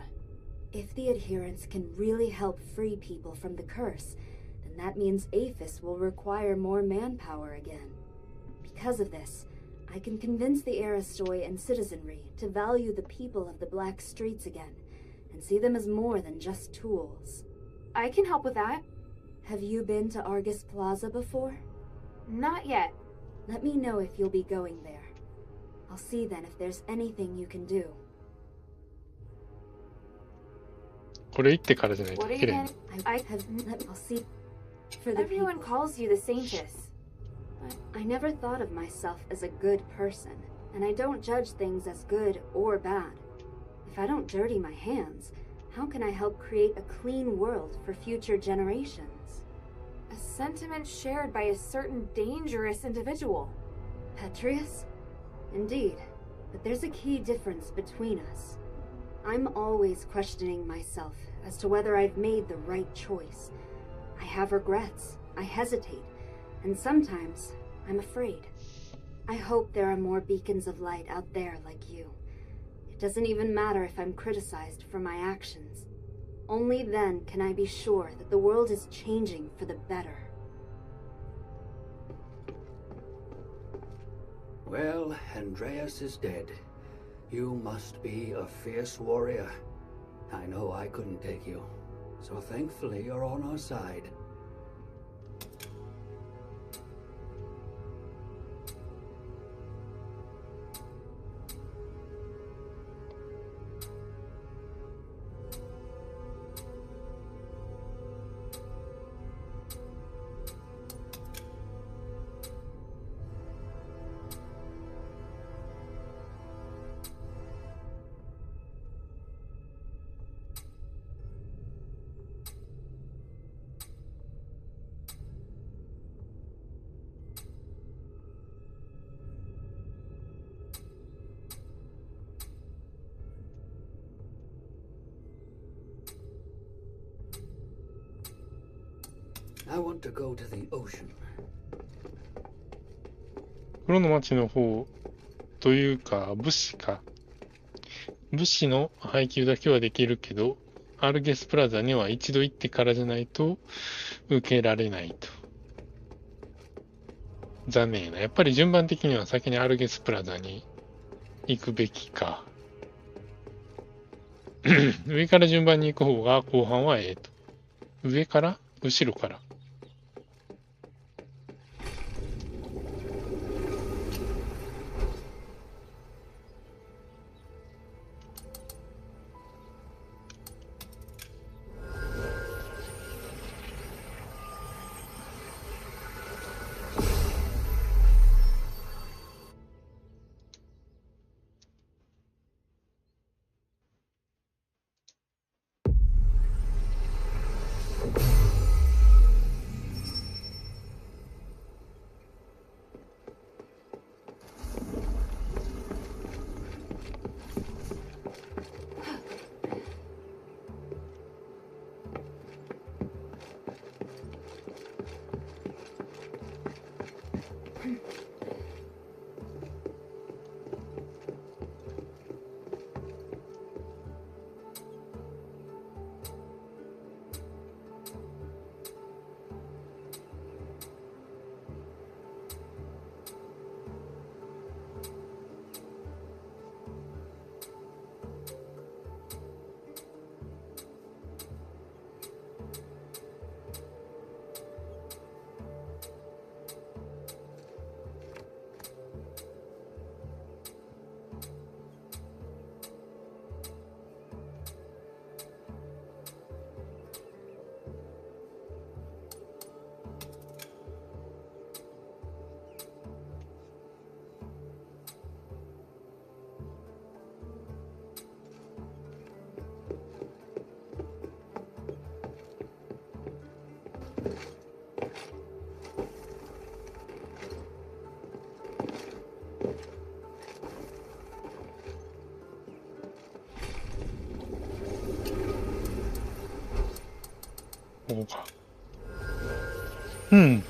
Speaker 10: If the adherents can really help free people from the curse, then that means Aphis will require more manpower again. Because of this, I can convince the Aristoi and citizenry to value the people of the Black Streets again, and see them as more than just tools.
Speaker 4: I can help with that.
Speaker 10: Have you been to Argus Plaza before?
Speaker 4: Not yet.
Speaker 10: Let me know if you'll be going there. I'll see then if there's anything you can do.
Speaker 1: これ行ってからじゃないと
Speaker 4: What are
Speaker 1: 綺
Speaker 4: you
Speaker 1: 麗に
Speaker 4: getting?
Speaker 10: I'll see. For the
Speaker 4: Everyone
Speaker 10: people.
Speaker 4: calls you the Saintess.
Speaker 10: I never thought of myself as a good person, and I don't judge things as good or bad. If I don't dirty my hands, how can I help create a clean world for future generations?
Speaker 4: A sentiment shared by a certain dangerous individual.
Speaker 10: Petrius? Indeed, but there's a key difference between us. I'm always questioning myself as to whether I've made the right choice. I have regrets, I hesitate, and sometimes I'm afraid. I hope there are more beacons of light out there like you. It doesn't even matter if I'm criticized for my actions. Only then can I be sure that the world is changing for the better.
Speaker 9: Well, Andreas is dead. You must be a fierce warrior. I know I couldn't take you, so thankfully you're on our side. I want to go to the ocean.
Speaker 1: 黒の町の方というか物資か。物資の配給だけはできるけど、アルゲスプラザには一度行ってからじゃないと受けられないと。残念やな。やっぱり順番的には先にアルゲスプラザに行くべきか。上から順番に行く方が後半はええと。上から後ろから。ここか。うん。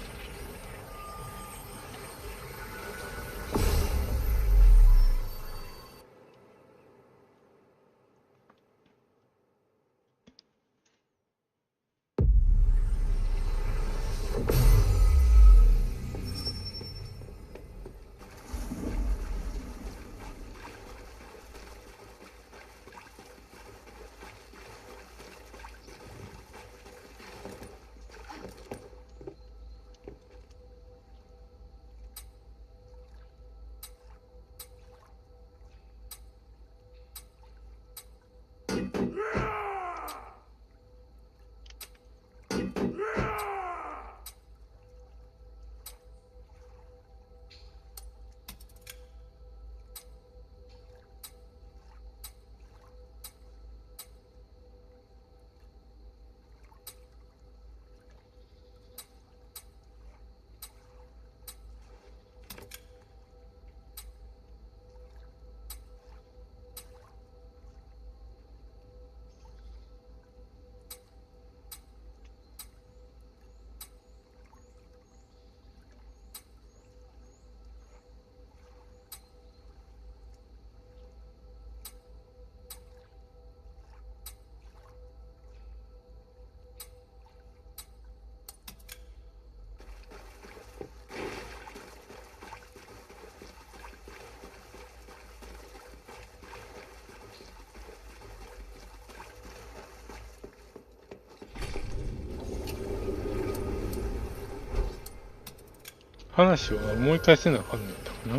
Speaker 1: 話はもう一回せなあかんねんだかな。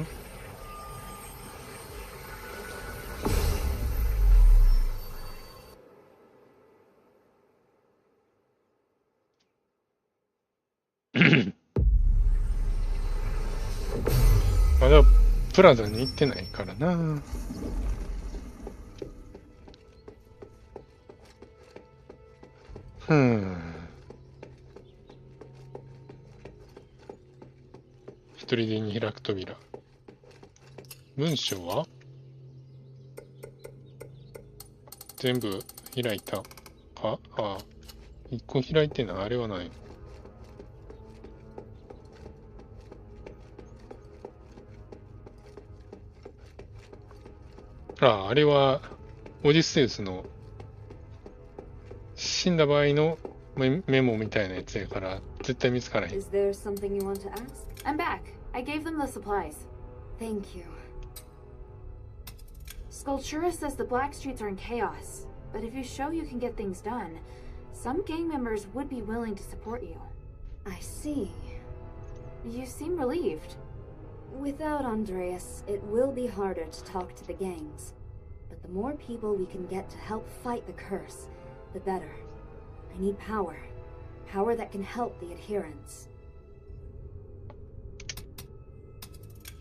Speaker 1: まだプラザに行ってないからな。一人でに開く扉。文章は全部開いたか。ああ、一個開いてない。あれはない。ああ、あれはオディセウスの死んだ場合のメモみたいなやつやから絶対見つからへん。
Speaker 10: Is there something you want to ask?
Speaker 4: I'm back. I gave them the supplies.
Speaker 10: Thank you.
Speaker 4: Sculptura says the Black Streets are in chaos, but if you show you can get things done, some gang members would be willing to support you.
Speaker 10: I see.
Speaker 4: You seem relieved.
Speaker 10: Without Andreas, it will be harder to talk to the gangs. But the more people we can get to help fight the curse, the better. I need power. Power that can help the adherents.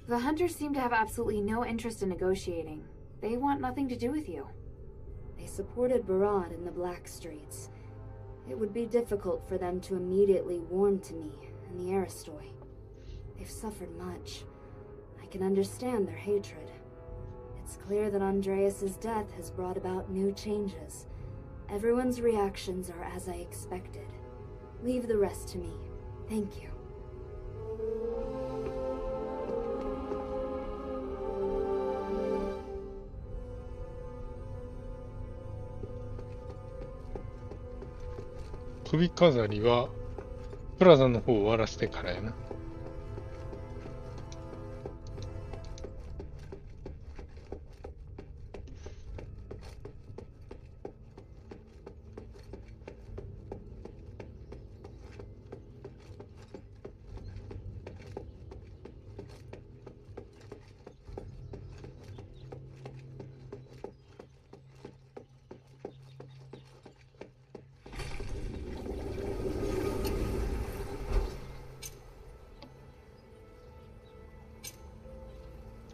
Speaker 4: The hunters seem to have absolutely no interest in negotiating. They want nothing to do with you.
Speaker 10: They supported Barad in the Black Streets. It would be difficult for them to immediately warm to me and the Aristoi. They've suffered much. I can understand their hatred. It's clear that Andreas's death has brought about new changes. Everyone's reactions are as I expected. Leave the rest to me. Thank you.
Speaker 1: 首飾りはプラザの方を終わらせてからやな。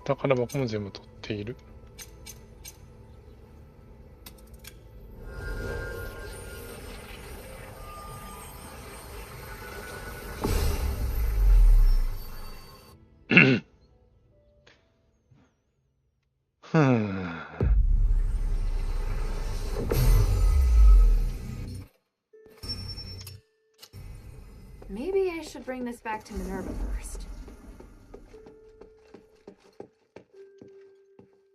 Speaker 1: 宝箱も全部取っている。
Speaker 4: should bring this back to Minerva first.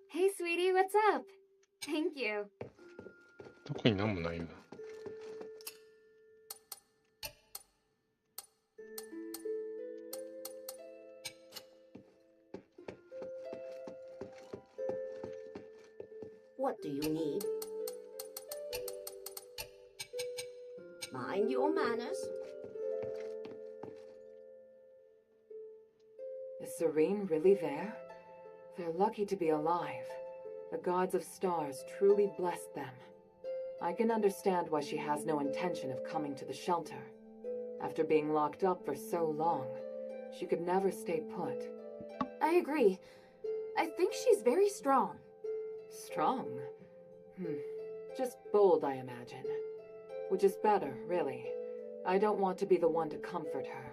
Speaker 10: Hey, sweetie, what's up? Thank you.
Speaker 1: 特になんもないよな。
Speaker 12: What do you need? Mind your manners.
Speaker 11: Is Serene really there? They're lucky to be alive. The gods of stars truly blessed them. I can understand why she has no intention of coming to the shelter. After being locked up for so long, she could never stay put.
Speaker 4: I agree. I think she's very strong.
Speaker 11: Strong? Just bold, I imagine. Which is better, really. I don't want to be the one to comfort her.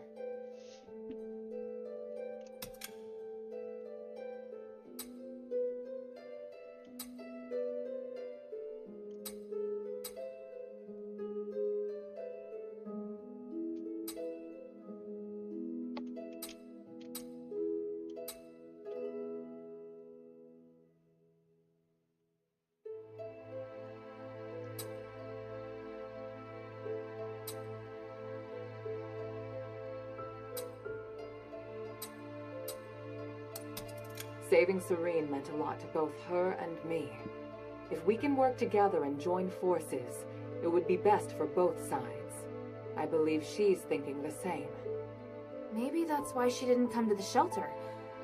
Speaker 11: Saving Serene meant a lot to both her and me. If we can work together and join forces, it would be best for both sides. I believe she's thinking the same.
Speaker 4: Maybe that's why she didn't come to the shelter.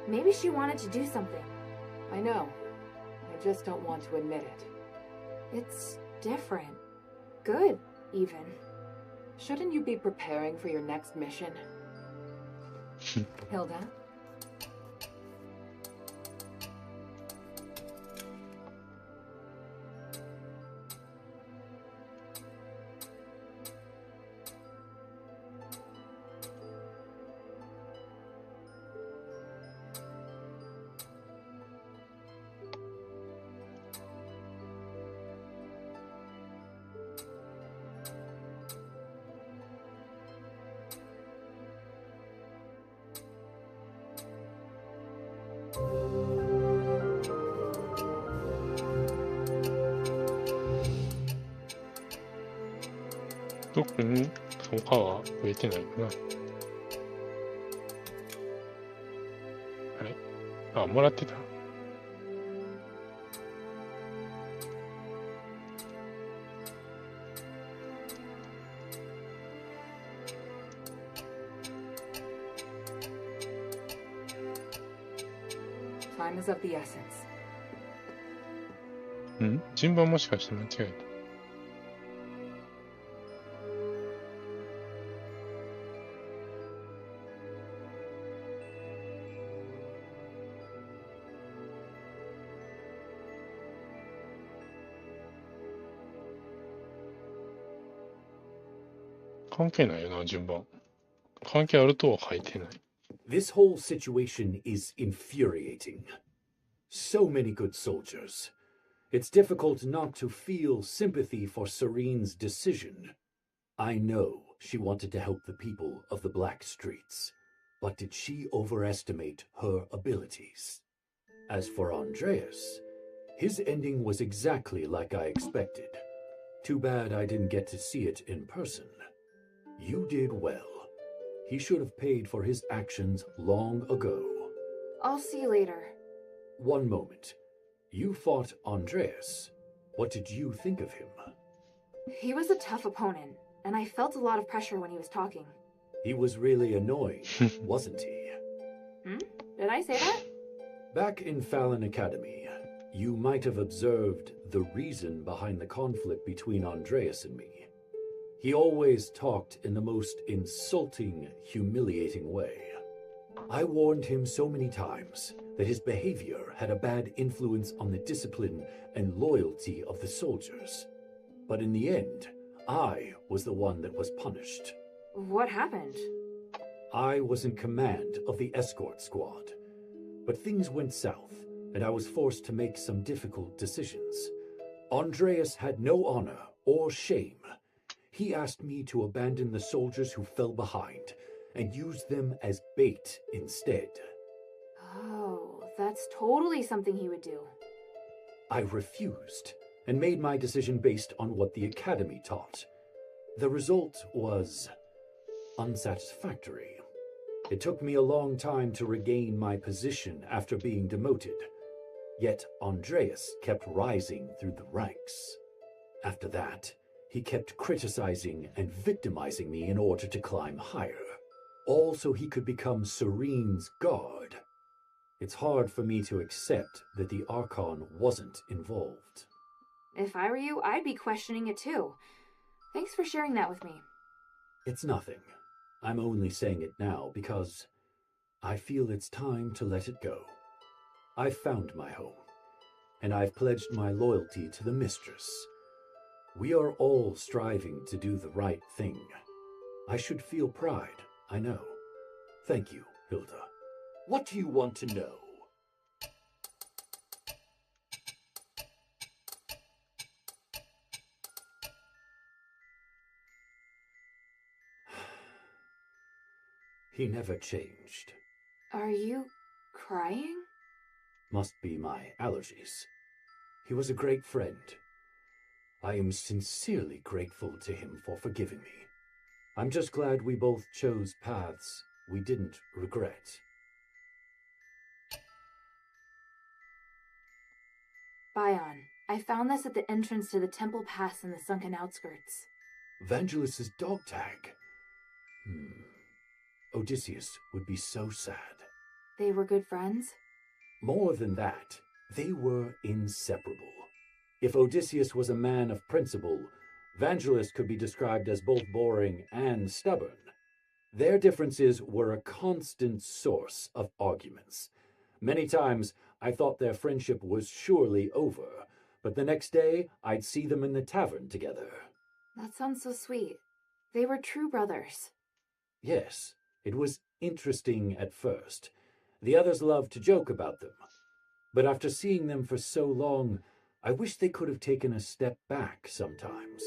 Speaker 4: Maybe she wanted to do something.
Speaker 11: I know. I just don't want to admit it.
Speaker 4: It's different. Good, even.
Speaker 11: Shouldn't you be preparing for your next mission? Hilda?
Speaker 1: 特に他は増えてないかな。あれ？あ、もらってた。
Speaker 11: Time is of the essence.
Speaker 1: 順番もしかして間違えた。関係ないよな、順番。関係あるとは書いてない。
Speaker 8: This whole situation is infuriating. So many good soldiers. It's difficult not to feel sympathy for Serene's decision. I know she wanted to help the people of the Black Streets, but did she overestimate her abilities? As for Andreas, his ending was exactly like I expected. Too bad I didn't get to see it in person. You did well. He should have paid for his actions long ago.
Speaker 4: I'll see you later.
Speaker 8: One moment. You fought Andreas. What did you think of him?
Speaker 4: He was a tough opponent, and I felt a lot of pressure when he was talking.
Speaker 8: He was really annoying, wasn't he?
Speaker 4: Did I say that?
Speaker 8: Back in Fallon Academy, you might have observed the reason behind the conflict between Andreas and me. He always talked in the most insulting, humiliating way. I warned him so many times that his behavior had a bad influence on the discipline and loyalty of the soldiers. But in the end, I was the one that was punished.
Speaker 4: What happened?
Speaker 8: I was in command of the escort squad. But things went south, and I was forced to make some difficult decisions. Andreas had no honor or shame. He asked me to abandon the soldiers who fell behind and used them as bait instead.
Speaker 4: Oh, that's totally something he would do.
Speaker 8: I refused, and made my decision based on what the Academy taught. The result was unsatisfactory. It took me a long time to regain my position after being demoted. Yet Andreas kept rising through the ranks. After that, he kept criticizing and victimizing me in order to climb higher, all so he could become Serene's guard. It's hard for me to accept that the Archon wasn't involved.
Speaker 4: If I were you, I'd be questioning it too. Thanks for sharing that with me.
Speaker 8: It's nothing. I'm only saying it now because I feel it's time to let it go. I've found my home, and I've pledged my loyalty to the Mistress. We are all striving to do the right thing. I should feel pride, I know. Thank you, Hilda. What do you want to know? He never changed.
Speaker 4: Are you crying?
Speaker 8: Must be my allergies. He was a great friend. I am sincerely grateful to him for forgiving me. I'm just glad we both chose paths we didn't regret.
Speaker 4: Bion, I found this at the entrance to the temple pass in the sunken outskirts.
Speaker 8: Vangelis's dog tag. Odysseus would be so sad.
Speaker 4: They were good friends?
Speaker 8: More than that, they were inseparable. If Odysseus was a man of principle, Vangelis could be described as both boring and stubborn. Their differences were a constant source of arguments. Many times, I thought their friendship was surely over, but the next day, I'd see them in the tavern together.
Speaker 4: That sounds so sweet. They were true brothers.
Speaker 8: Yes, it was interesting at first. The others loved to joke about them. But after seeing them for so long, I wish they could have taken a step back sometimes.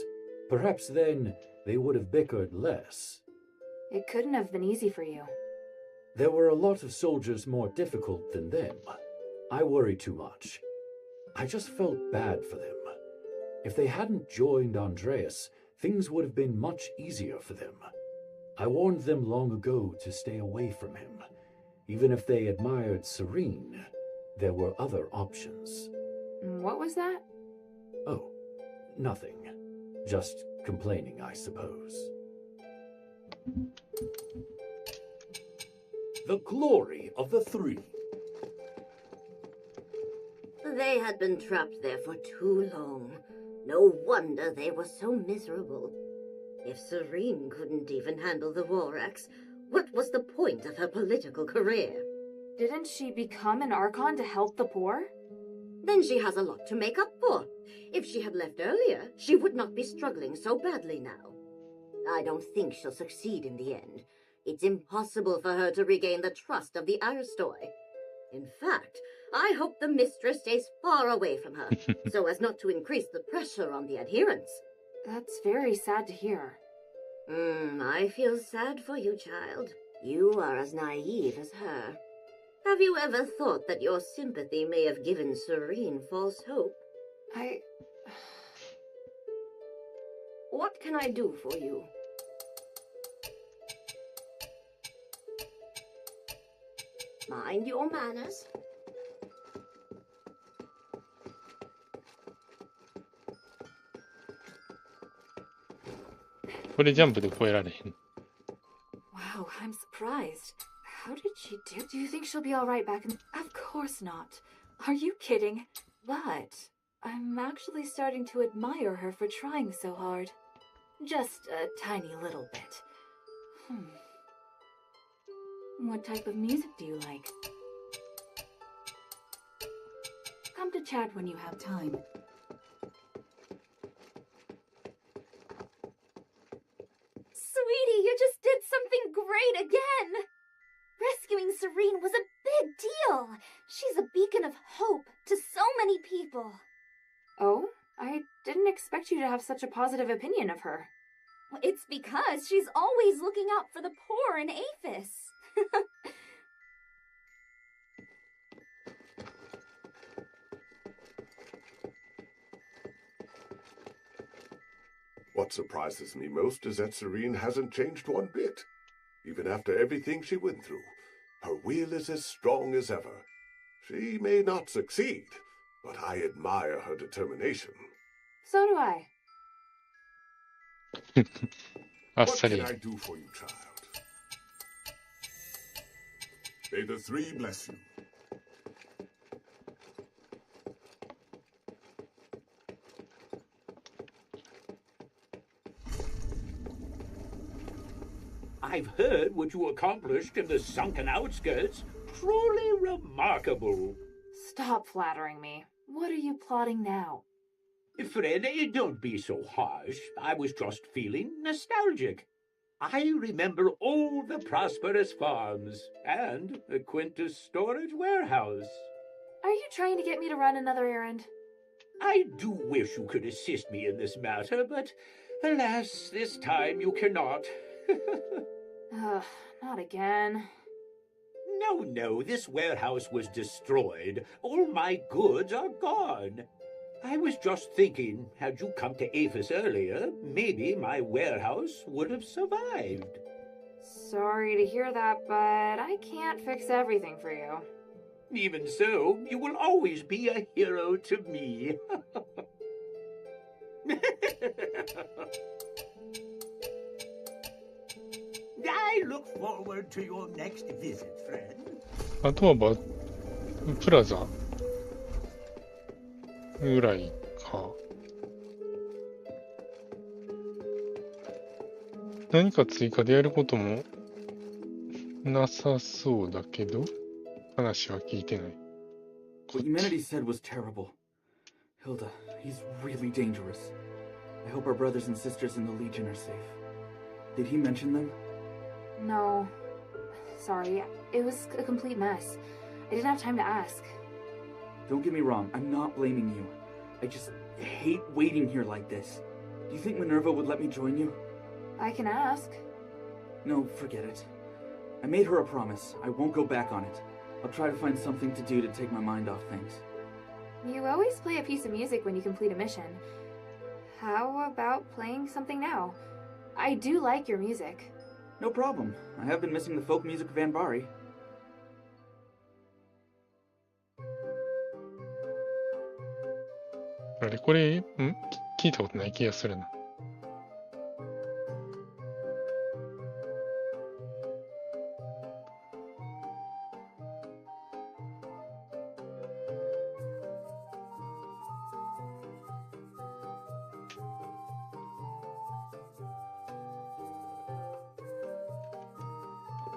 Speaker 8: Perhaps then they would have bickered less.
Speaker 4: It couldn't have been easy for you.
Speaker 8: There were a lot of soldiers more difficult than them. I worry too much. I just felt bad for them. If they hadn't joined Andreas, things would have been much easier for them. I warned them long ago to stay away from him. Even if they admired Serene, there were other options.
Speaker 4: What was that?
Speaker 8: Oh, nothing. Just complaining, I suppose. The glory of the three.
Speaker 12: They had been trapped there for too long. No wonder they were so miserable. If Serene couldn't even handle the war axe, what was the point of her political career?
Speaker 4: Didn't she become an Archon to help the poor?
Speaker 12: Then she has a lot to make up for. If she had left earlier, she would not be struggling so badly now. I don't think she'll succeed in the end. It's impossible for her to regain the trust of the Aristoi. In fact, I hope the mistress stays far away from her, so as not to increase the pressure on the adherents.
Speaker 4: That's very sad to hear.
Speaker 12: I feel sad for you, child. You are as naive as her. Have you ever thought that your sympathy may have given Serene false hope? What can I do for you? Mind your manners.
Speaker 1: これジャンプで越えられへん。
Speaker 4: Wow, I'm surprised. How did she do you think she'll be alright back in... Of course not. Are you kidding? But I'm actually starting to admire her for trying so hard. Just a tiny little bit. What type of music do you like? Come to chat when you have time.
Speaker 10: Sweetie, you just did something great again! Rescuing Serene was a big deal! She's a beacon of hope to so many people.
Speaker 4: Oh? I didn't expect you to have such a positive opinion of her.
Speaker 10: It's because she's always looking out for the poor in Aphis.
Speaker 6: What surprises me most is that Serene hasn't changed one bit. Even after everything she went through, her will is as strong as ever. She may not succeed, but I admire her determination.
Speaker 11: So do I.
Speaker 1: あっ
Speaker 6: What
Speaker 1: さ
Speaker 6: can
Speaker 1: り。
Speaker 6: I do for you, child? May the three bless you.
Speaker 13: I've heard what you accomplished in the sunken outskirts. Truly remarkable.
Speaker 11: Stop flattering me. What are you plotting now?
Speaker 13: Friend, don't be so harsh. I was just feeling nostalgic. I remember all the prosperous farms and the Quintus storage warehouse.
Speaker 11: Are you trying to get me to run another errand?
Speaker 13: I do wish you could assist me in this matter, but alas, this time you cannot.
Speaker 11: Ugh, not again.
Speaker 13: No, this warehouse was destroyed. All my goods are gone. I was just thinking, had you come to Aphis earlier, maybe my warehouse would have survived.
Speaker 11: Sorry to hear that, but I can't fix everything for you.
Speaker 13: Even so, you will always be a hero to me. I look forward to your next visit, friend.
Speaker 1: あとはプラザぐらいか。何か追加でやることもなさそうだけど、話は聞いてない。
Speaker 14: What Humanities said was terrible. Hilda, he's really dangerous. I hope our brothers and sisters in the Legion are safe. Did he mention them?
Speaker 11: No. Sorry, it was a complete mess. I didn't have time to ask.
Speaker 14: Don't get me wrong, I'm not blaming you. I just hate waiting here like this. Do you think Minerva would let me join you?
Speaker 11: I can ask.
Speaker 14: No, forget it. I made her a promise. I won't go back on it. I'll try to find something to do to take my mind off things.
Speaker 11: You always play a piece of music when you complete a mission. How about playing something now? I do like your music.
Speaker 14: No problem. I have been missing the folk music of Anbari.
Speaker 1: あれ、これ、聞いたことない気がするな。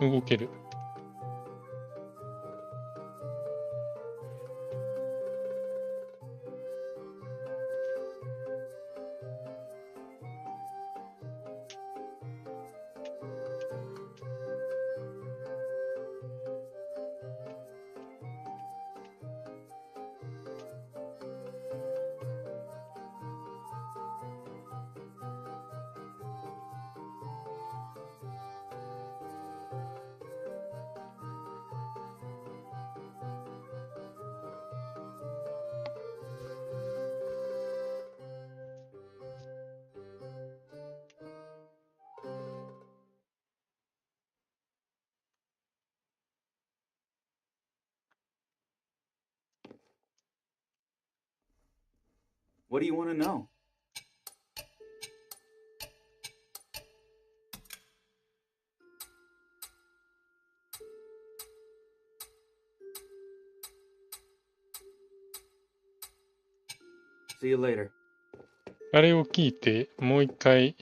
Speaker 1: 動ける。
Speaker 14: What do you want to know? See you later.
Speaker 1: あれを聞いて、もう一回、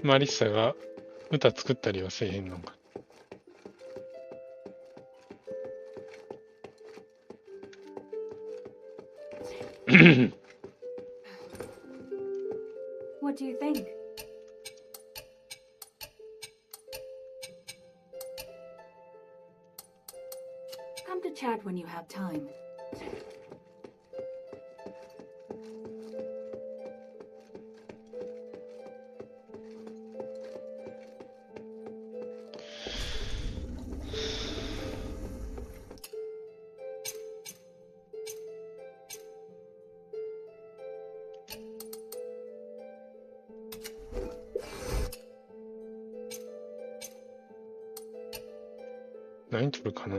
Speaker 1: マリッサが歌作ったりはせえへんのか。
Speaker 10: What do you think?
Speaker 11: Come to chat when you have time.
Speaker 1: 何取るかな。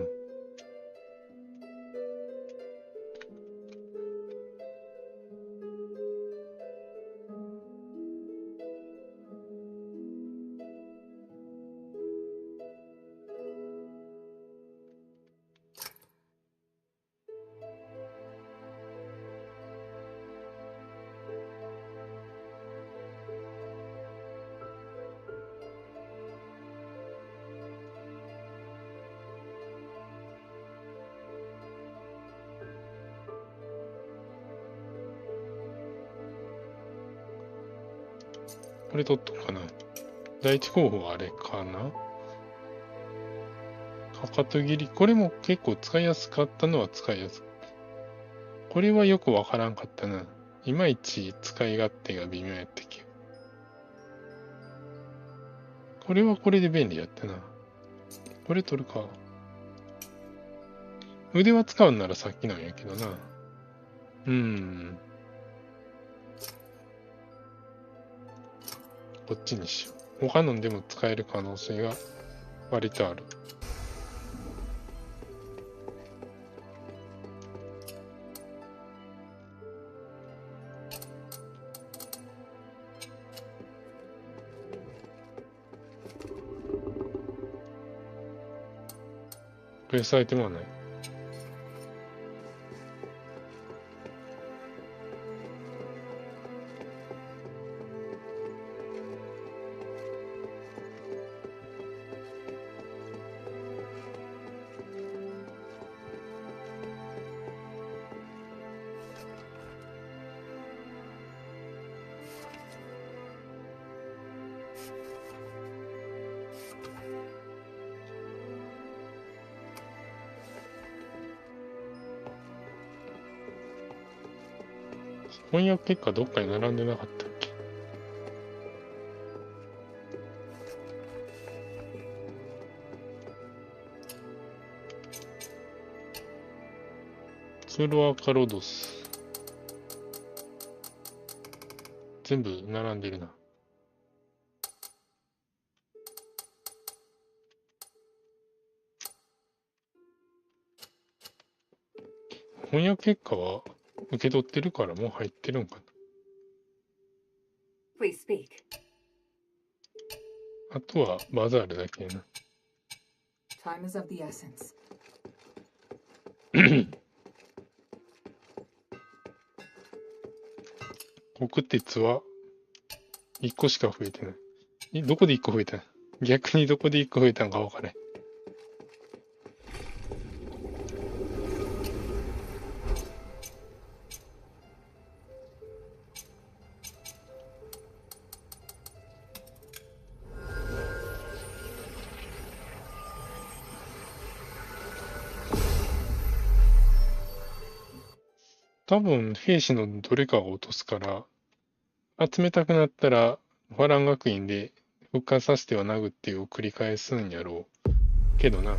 Speaker 1: これ取っとくかな。第一候補はあれかな。かかと切り。これも結構使いやすかったのは使いやすかった。これはよくわからんかったな。いまいち使い勝手が微妙やったけど。これはこれで便利やったな。これ取るか。腕は使うんならさっきなんやけどな。こっちにしよう。他のでも使える可能性が割とある。プレスアイテムはない。翻訳結果どっかに並んでなかったっけ。ツールアカロドス。全部並んでるな。翻訳結果は受け取ってるからもう入ってるんかな。
Speaker 11: Please speak.
Speaker 1: あとはバザールだけやな。
Speaker 11: Time is of the essence.
Speaker 1: 国鉄は1個しか増えてない。どこで1個増えたん？逆にどこで1個増えたんか分からない。多分兵士のどれかを落とすから、集めたくなったらファラン学院で復活させては殴ってを繰り返すんやろうけどな。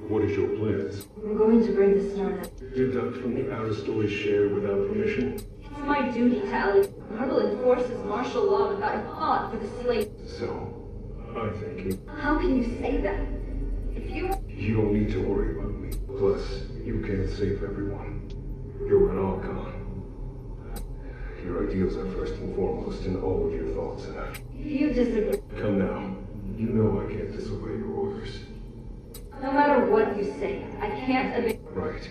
Speaker 2: What is your plans?
Speaker 5: I'm going to bring the star.
Speaker 2: Deduct from the Asterigos share without permission?
Speaker 5: It's my duty to Ally. Marble enforces martial law without a thought for the slave.
Speaker 2: So, I think you...
Speaker 5: How can you say that? If you...
Speaker 2: You don't need to worry about me. Plus, you can't save everyone. You're an Archon. Your ideals are first and foremost in all of your thoughts and actions.
Speaker 5: You disagree.
Speaker 2: Come now. You know I can't disobey your orders.
Speaker 5: No matter what you say, I can't admit...
Speaker 2: Right.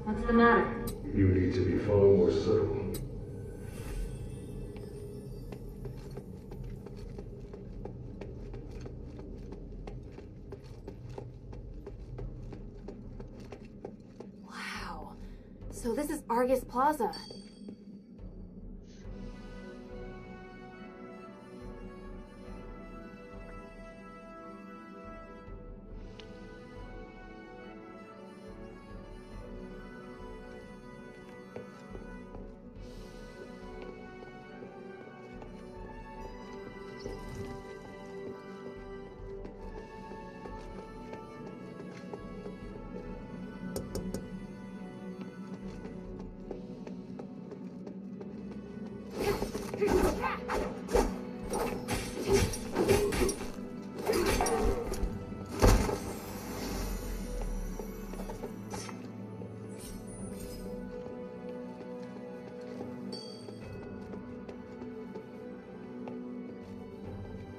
Speaker 5: What's the matter?
Speaker 2: You need to be far more subtle.
Speaker 4: So this is Argus Plaza.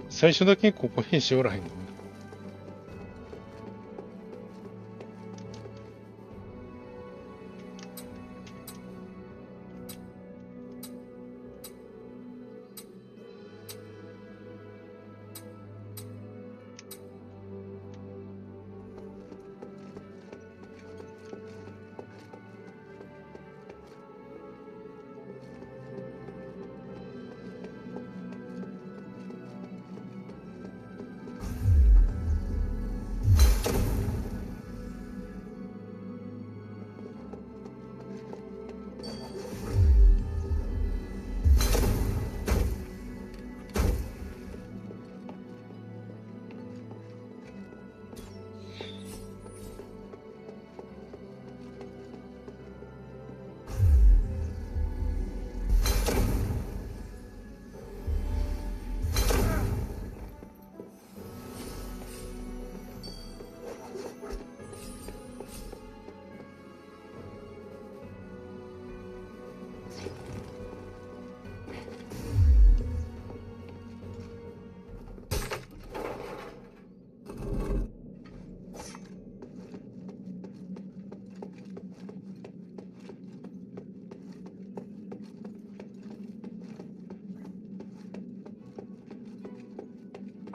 Speaker 1: 最初だけここ兵士おらへんの。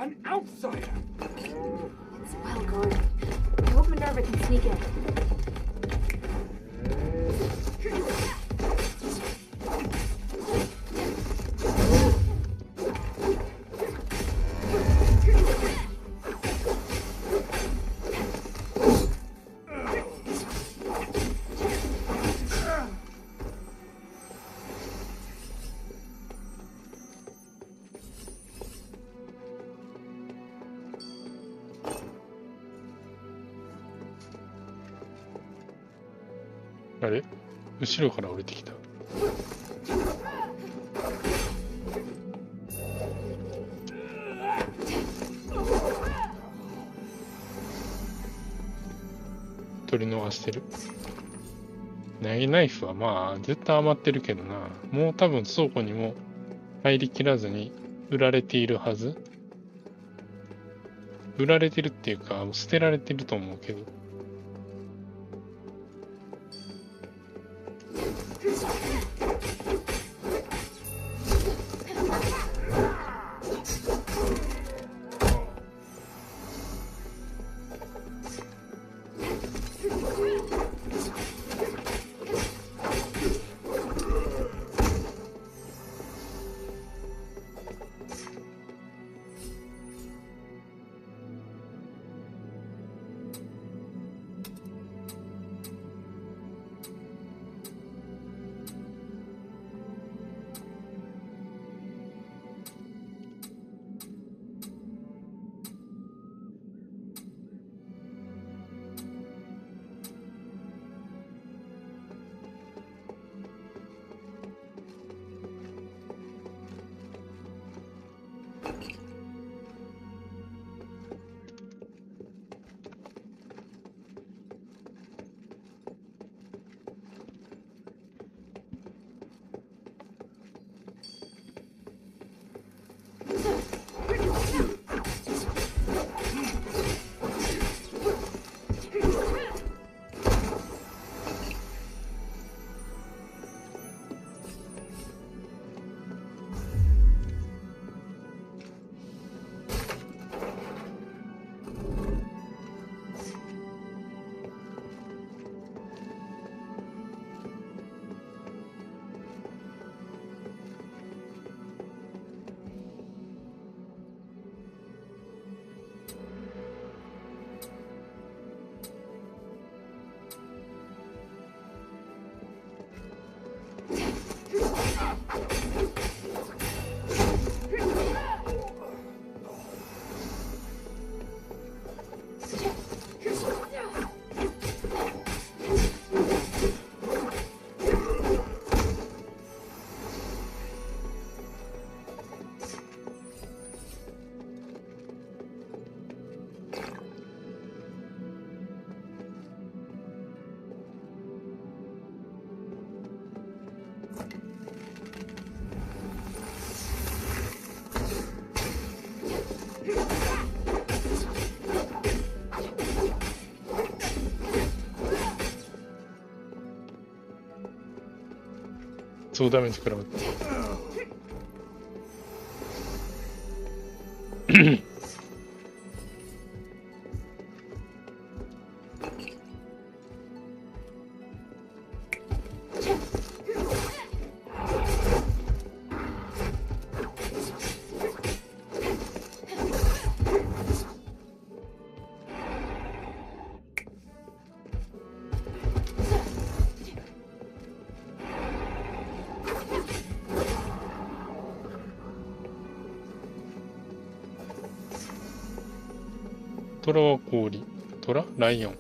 Speaker 7: An outsider!
Speaker 4: It's well guarded. I hope Minerva can sneak in.
Speaker 1: あれ後ろから降りてきた。取り逃してる。投げナイフはまあ絶対余ってるけどな。もう多分倉庫にも入りきらずに売られているはず。売られてるっていうか捨てられてると思うけど。そうダメージ食らう。トラは氷。トラ？ライオン。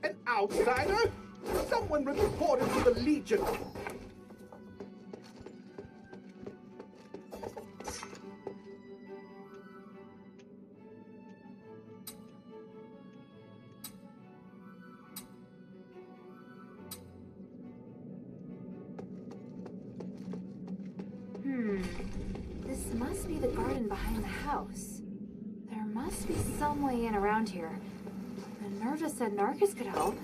Speaker 15: An outsider? Someone reported to the Legion.
Speaker 4: This must be the garden behind the house. There must be some way in around here. Minerva said Narcus could help.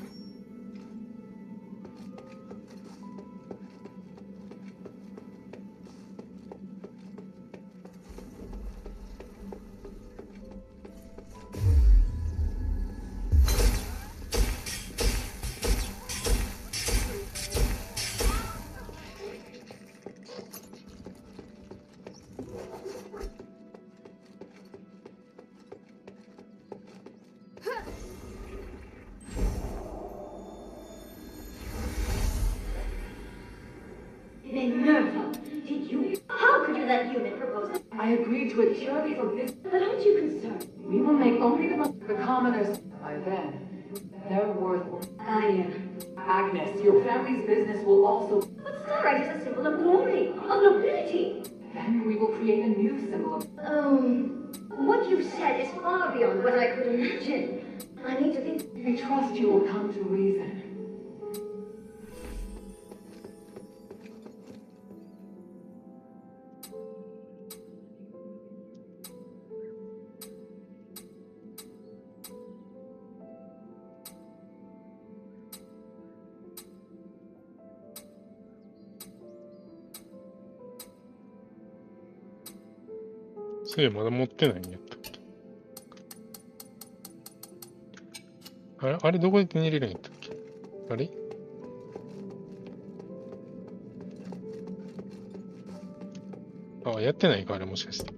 Speaker 5: Minerva, did you? How could you let human propose?
Speaker 11: I agreed to it purely for business.
Speaker 5: But aren't you concerned?
Speaker 11: We will make only the commoners. By then, they're worth. Agnes, your family's business will also.
Speaker 5: But starlight is a symbol of glory, of nobility.
Speaker 11: Then we will create a new symbol of.
Speaker 5: What you've said is far beyond what I could imagine. I need to think.
Speaker 11: I trust you will come to reason.
Speaker 1: そういえばまだ持ってないんやったっけ。あれどこで手に入れるんやったっけ。あれやってないか、あれもしかして。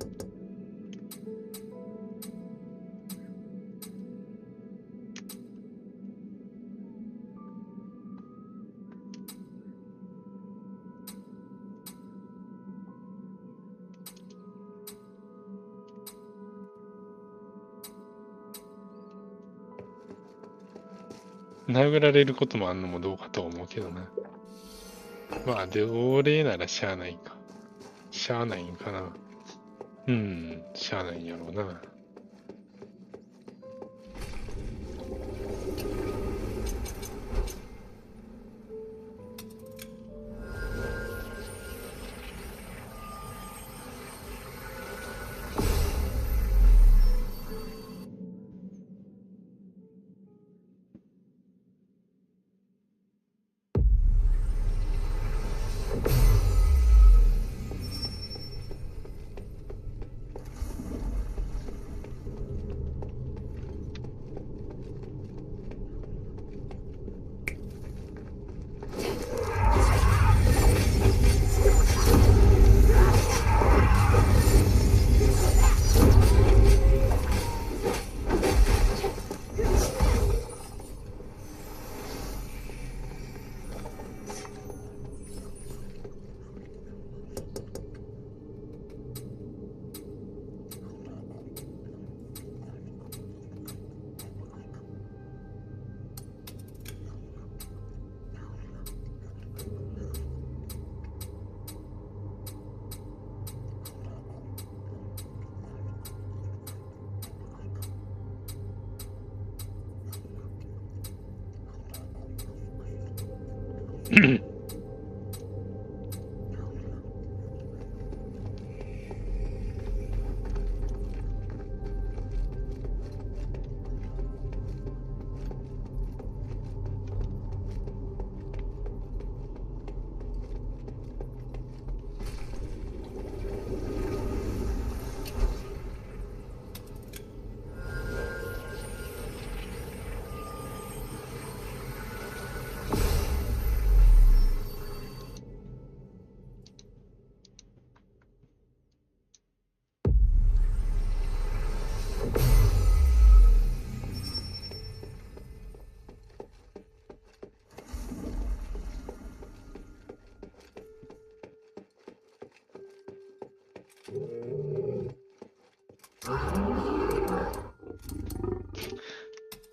Speaker 1: 殴られることもあんのもどうかと思うけどな。まあ、奴隷ならしゃあないか。しゃあないんかな。しゃあないんやろうな。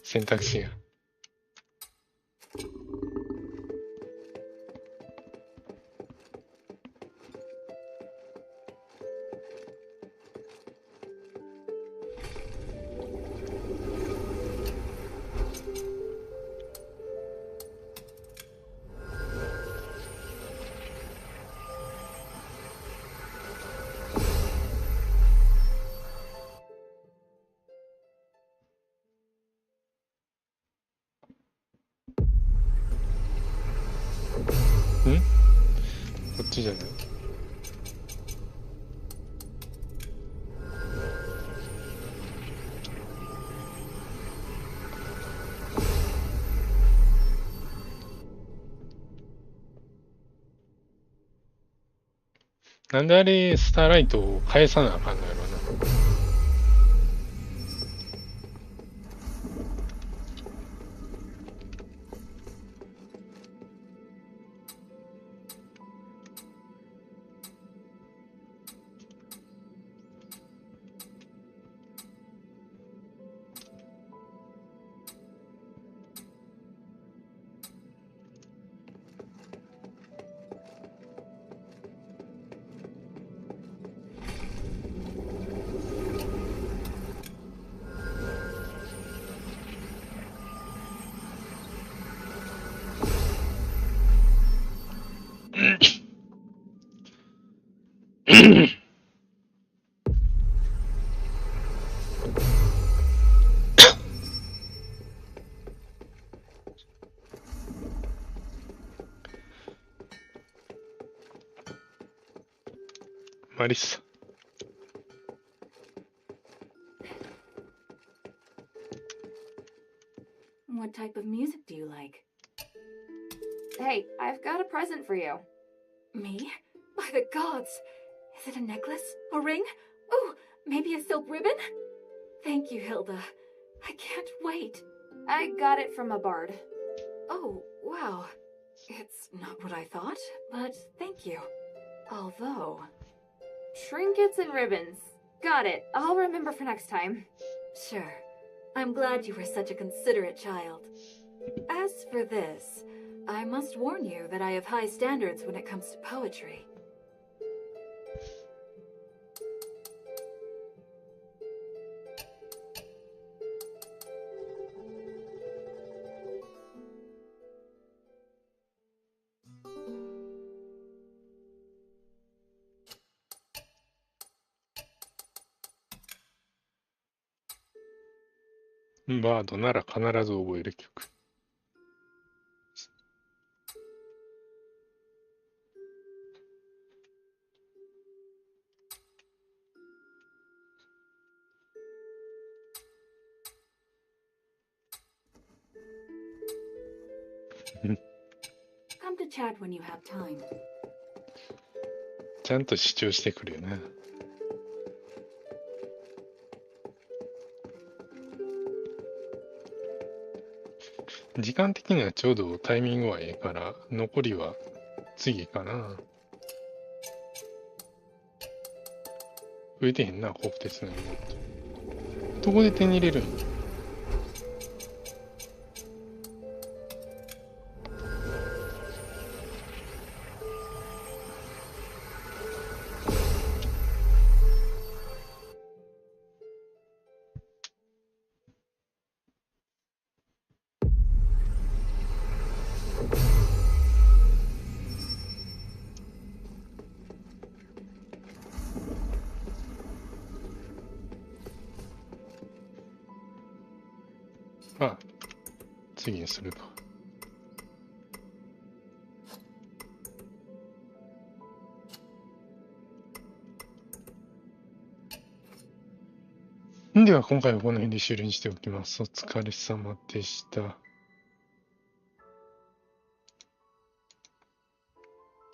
Speaker 1: 選択肢が。こっちじゃない？なんであれ、スターライトを返さなあかんのやろな。マリス。
Speaker 11: What type of music do you like? Hey, I've got a present for you. Me? By the gods! Is it a necklace? A ring? Oh, maybe a silk ribbon? Thank you, Hilda. I can't wait. I got it from a bard. Oh, wow. It's not what I thought, but thank you. Although... Trinkets and ribbons. Got it. I'll remember for next time. Sure. I'm glad you were such a considerate child. As for this, I must warn you that I have high standards when it comes to poetry.
Speaker 1: バードなら必ず覚える曲。
Speaker 11: Come to chat when you have time.
Speaker 1: ちゃんと主張してくるよな。時間的にはちょうどタイミングはええから、残りは次かな。増えてへんな、国鉄の荷物。どこで手に入れるん？あ、次にすると。では今回はこの辺で終了にしておきます。お疲れ様でした。